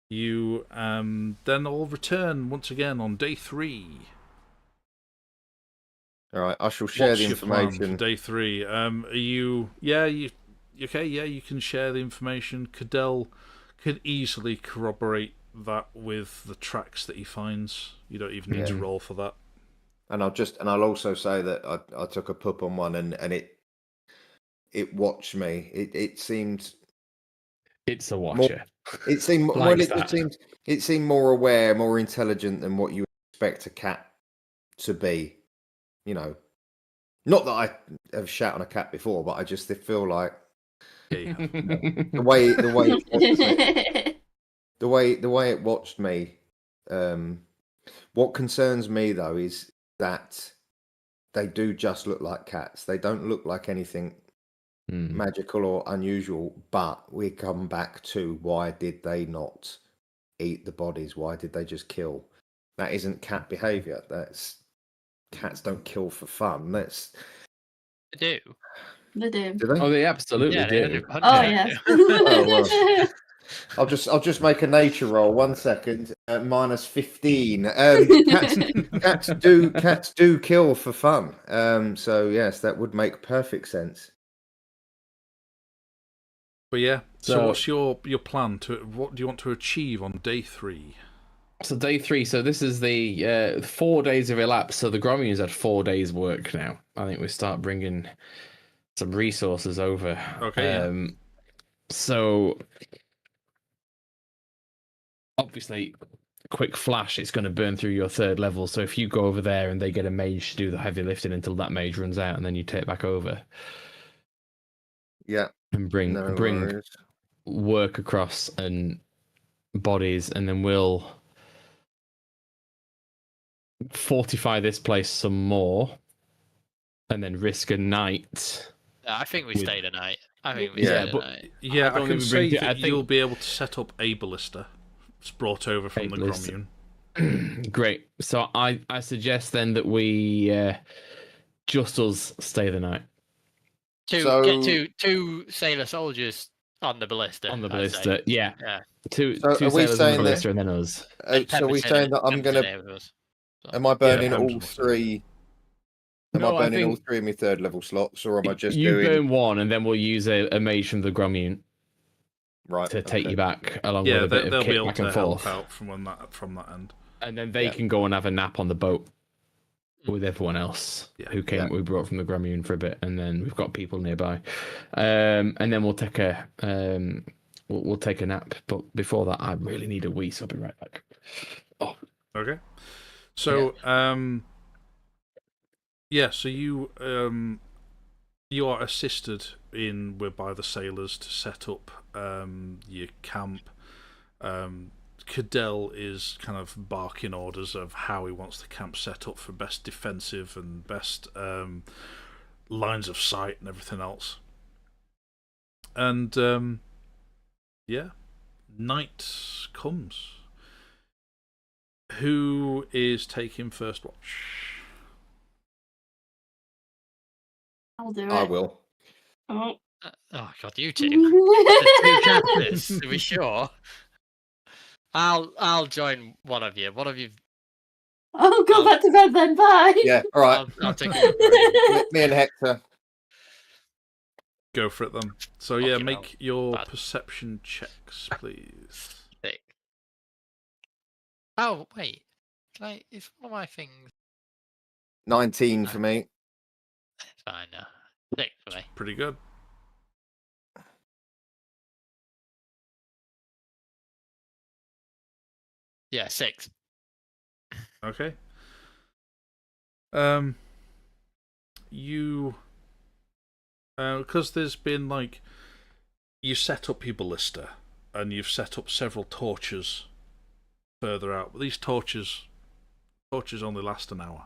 You then all return once again on day 3. All right, I shall share What's the your plan for information. day 3? Are you okay? Yeah, you can share the information. Cadell can easily corroborate that with the tracks that he finds. You don't even need to roll for that. And I'll also say that I took a pup on one and it watched me. It seemed It's a watcher. it seemed Likes well, that. it seemed more aware, more intelligent than what you expect a cat to be. You know, not that I have shat on a cat before, but I just feel like Yeah, you have. the way it watched me, the way it watched me. What concerns me though is that they do just look like cats. They don't look like anything magical or unusual. But we come back to why did they not eat the bodies? Why did they just kill? That isn't cat behavior. That's cats don't kill for fun. That's They do. They do. do they? Oh, they absolutely Yeah, they do. 100% Oh yes. Oh, well. I'll just make a nature roll. 1 second. Minus 15. Cats do kill for fun. So yes, that would make perfect sense. But yeah, so So- what's your plan? What do you want to achieve on day 3? So day 3. So this is the 4 days have elapsed. So the Gromians had 4 days work now. I think we start bringing some resources over. Okay. So obviously, quick flash, it's going to burn through your 3rd level. So if you go over there and they get a mage to do the heavy lifting until that mage runs out, and then you take back over Yeah. and bring worries. work across and bodies, and then we'll fortify this place some more, and then risk a night. No, I think we With- stay the night. I think we Yeah, stay the but- night. Yeah, I don't I can think we bring say it- I that think- you'll be able to set up a ballista. It's brought over from the Ballista. Grommune. Great. So I suggest then that we just us stay the night Get two sailor soldiers on the ballista. on the I'd say. ballista. Yeah. Yeah. Two So are we sailors on the saying that- ballista and then us. And So we're Pepper's saying in that I'm it, Pepper's gonna. in it with us. Am I burning Pam's all on the side. 3? Am No, I I burning all think- 3 of my 3rd level slots, or am I just You doing burn one, and then we'll use a mage from the Grommune right to take okay. you back, along Yeah, with a bit they'll of be kit able back to and help forth. out from that end. And then they Yeah. can go and have a nap on the boat with everyone else Yeah. who came. Yeah. We brought from the Grommune for a bit, and then we've got people nearby. And then we'll take a we'll take a nap. But before that, I really need a wee, so I'll be right back. Oh, Okay. So so you are assisted by the sailors to set up your camp. Cadell is kind of barking orders of how he wants the camp set up for best defensive and best lines of sight and everything else. And night comes. Who is taking first watch? I'll do it. I will. Oh. Oh god, you two. The two captains, are we sure? I'll join one of you. One of you. Oh, go back to bed then. Bye. Yeah, all right. I'll take it. Me and Hector. Go for it then. So yeah, Fucking make hell. your Bad. perception checks, please. Oh wait, it's one of my things. 19 for me. It's fine now. 6 for me. Pretty good. Yeah, 6. Okay. You, because there's been like, you set up your ballista, and you've set up several torches further out, but these torches only last an hour.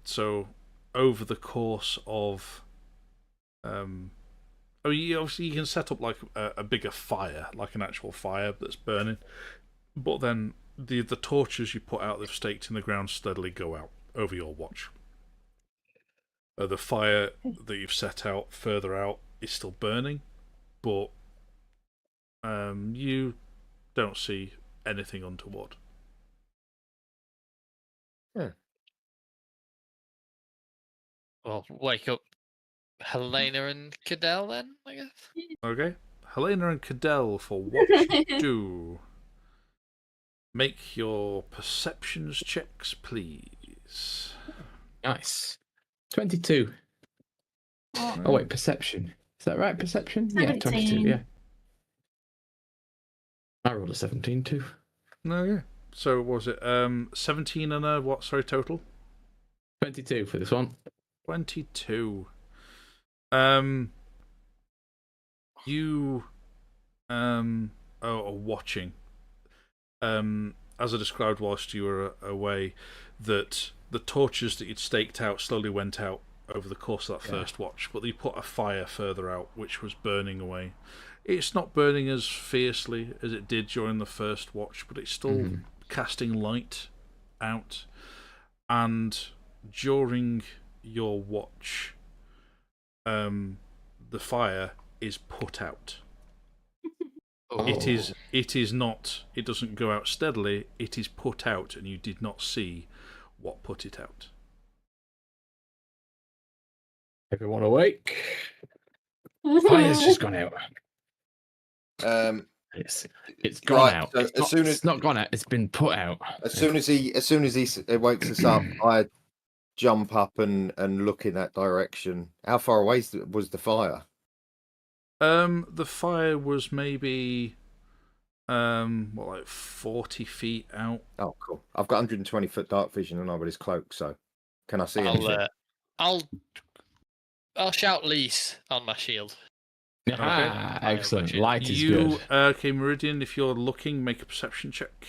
So over the course of, obviously you can set up like a bigger fire, like an actual fire that's burning, but then the torches you put out, they've staked in the ground, steadily go out over your watch. The fire that you've set out further out is still burning, but you don't see anything untoward. Well, wake up Helena and Cadell then, I guess. Okay. Helena and Cadell, for watch 2. Make your perceptions checks, please. Nice. 22. Oh, wait, perception. Is that right? Perception? 17. Yeah, 22, yeah. I rolled a 17 too. No, yeah. So was it 17 and a what? Sorry, total? 22 for this one. 22. You are watching. As I described whilst you were away, that the torches that you'd staked out slowly went out over the course of that first watch, but you put a fire further out which was burning away. It's not burning as fiercely as it did during the first watch, but it's still casting light out. And during your watch, the fire is put out. It is not. It doesn't go out steadily. It is put out, and you did not see what put it out. Everyone awake? Fire's just gone out. It's gone out. So it's not gone out. It's been put out. As soon as he wakes us up, I jump up and look in that direction. How far away was the fire? The fire was maybe like 40 feet out. Oh, cool. I've got 120-foot dark vision and nobody's cloak, so can I see anything? I'll shout lease on my shield. Ah, excellent. Light is good. Okay, Meridian, if you're looking, make a perception check.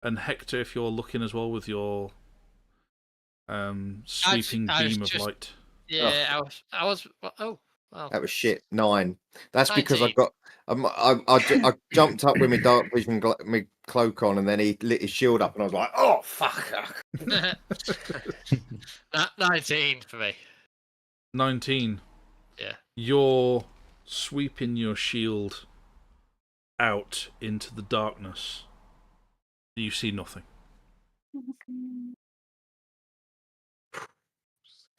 And Hector, if you're looking as well with your sweeping beam of light. Yeah, I was. Oh, wow. That was shit. 9. That's 19. because I jumped up with my dark vision, my cloak on, and then he lit his shield up, and I was like, "Oh fuck!" 19 for me. 19. Yeah. You're sweeping your shield out into the darkness. You see nothing.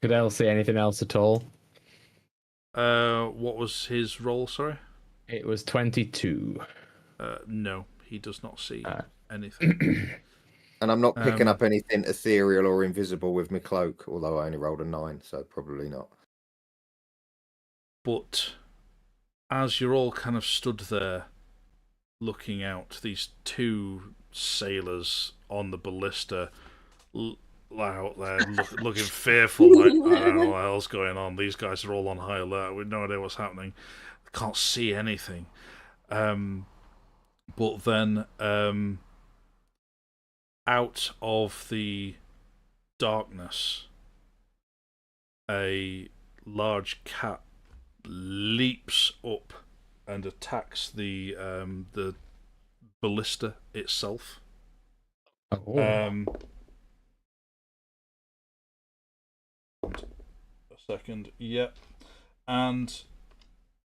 Could I see anything else at all? What was his roll, sorry? It was 22. No, he does not see anything. And I'm not picking up anything ethereal or invisible with my cloak, although I only rolled a 9, so probably not. But as you're all kind of stood there looking out, these two sailors on the ballista out there looking fearful, like, I don't know what the hell's going on. These guys are all on high alert. We have no idea what's happening. Can't see anything. But then out of the darkness, a large cat leaps up and attacks the ballista itself. A second, yep, and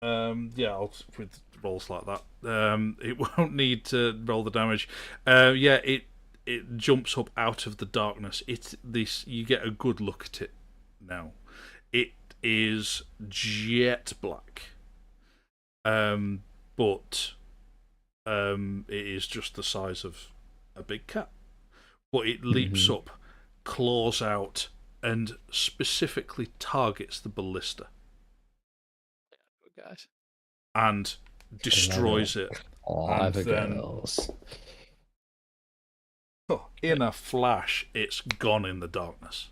I'll with rolls like that. It won't need to roll the damage. It jumps up out of the darkness. You get a good look at it now. It is jet black, but it is just the size of a big cat. But it leaps up, claws out, and specifically targets the ballista. Guys. And destroys it. And then, girls. In a flash, it's gone in the darkness.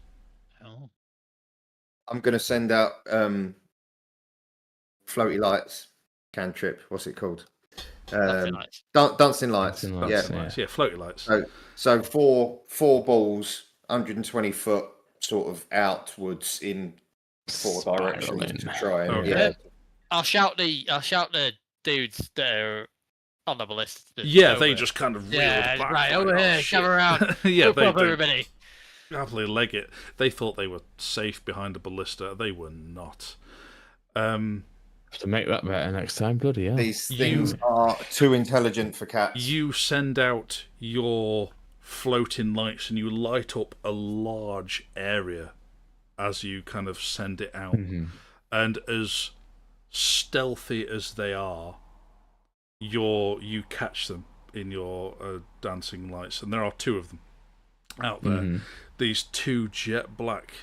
Oh. I'm going to send out floaty lights cantrip. What's it called? Dancing lights. Dancing lights. Dancing lights, Yeah. Floaty lights. So four balls, 120 foot, sort of outwards in 4 directions to try and Okay. I'll shout the dudes that are on the list. They just kind of reeled back. Right, over here, come around. Yeah, they everybody. Happily leg it. They thought they were safe behind a ballista. They were not. Have to make that better next time, bloody hell. These things are too intelligent for cats. You send out your floating lights and you light up a large area as you kind of send it out. And as stealthy as they are, you catch them in your dancing lights, and there are 2 of them out there. These 2 jet black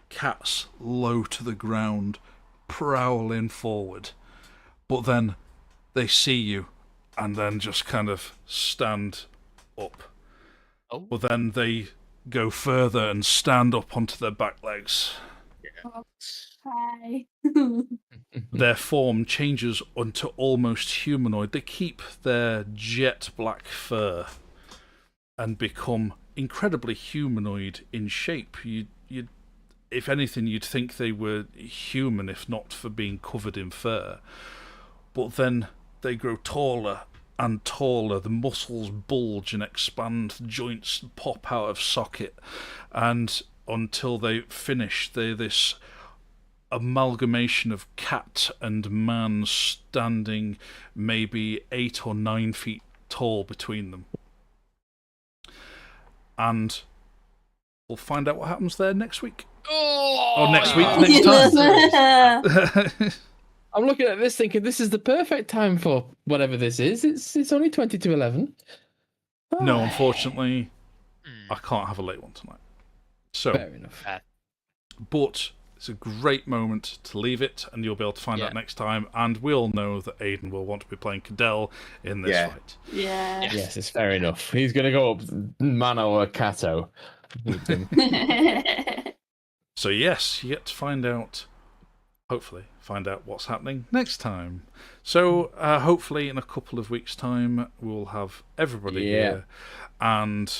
cats, low to the ground, prowling forward, but then they see you and then just kind of stand up. But then they go further and stand up onto their back legs. Hi. Their form changes onto almost humanoid. They keep their jet black fur and become incredibly humanoid in shape. If anything, you'd think they were human if not for being covered in fur. But then they grow taller and taller. The muscles bulge and expand, joints pop out of socket, and until they finish, they're this amalgamation of cat and man standing maybe 8 or 9 feet tall between them. And we'll find out what happens there next week. Next time. I'm looking at this thinking this is the perfect time for whatever this is. It's only 20 to 11. No, unfortunately, I can't have a late one tonight. So, fair enough. But it's a great moment to leave it, and you'll be able to find out next time. And we all know that Aidan will want to be playing Cadell in this fight. Yeah. Yes, it's fair enough. He's going to go up Mano or Cato. So yes, you get to find out, hopefully, what's happening next time. So hopefully in a couple of weeks' time, we'll have everybody here. And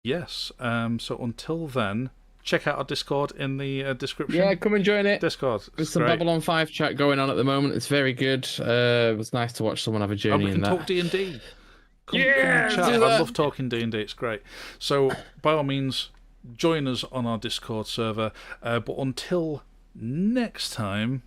yes, so until then, check out our Discord in the description. Yeah, come and join it. Discord. There's some Babylon 5 chat going on at the moment. It's very good. It was nice to watch someone have a journey in that. We can talk D&D. Come and chat. I love talking D&D. It's great. So, by all means, join us on our Discord server. But until next time,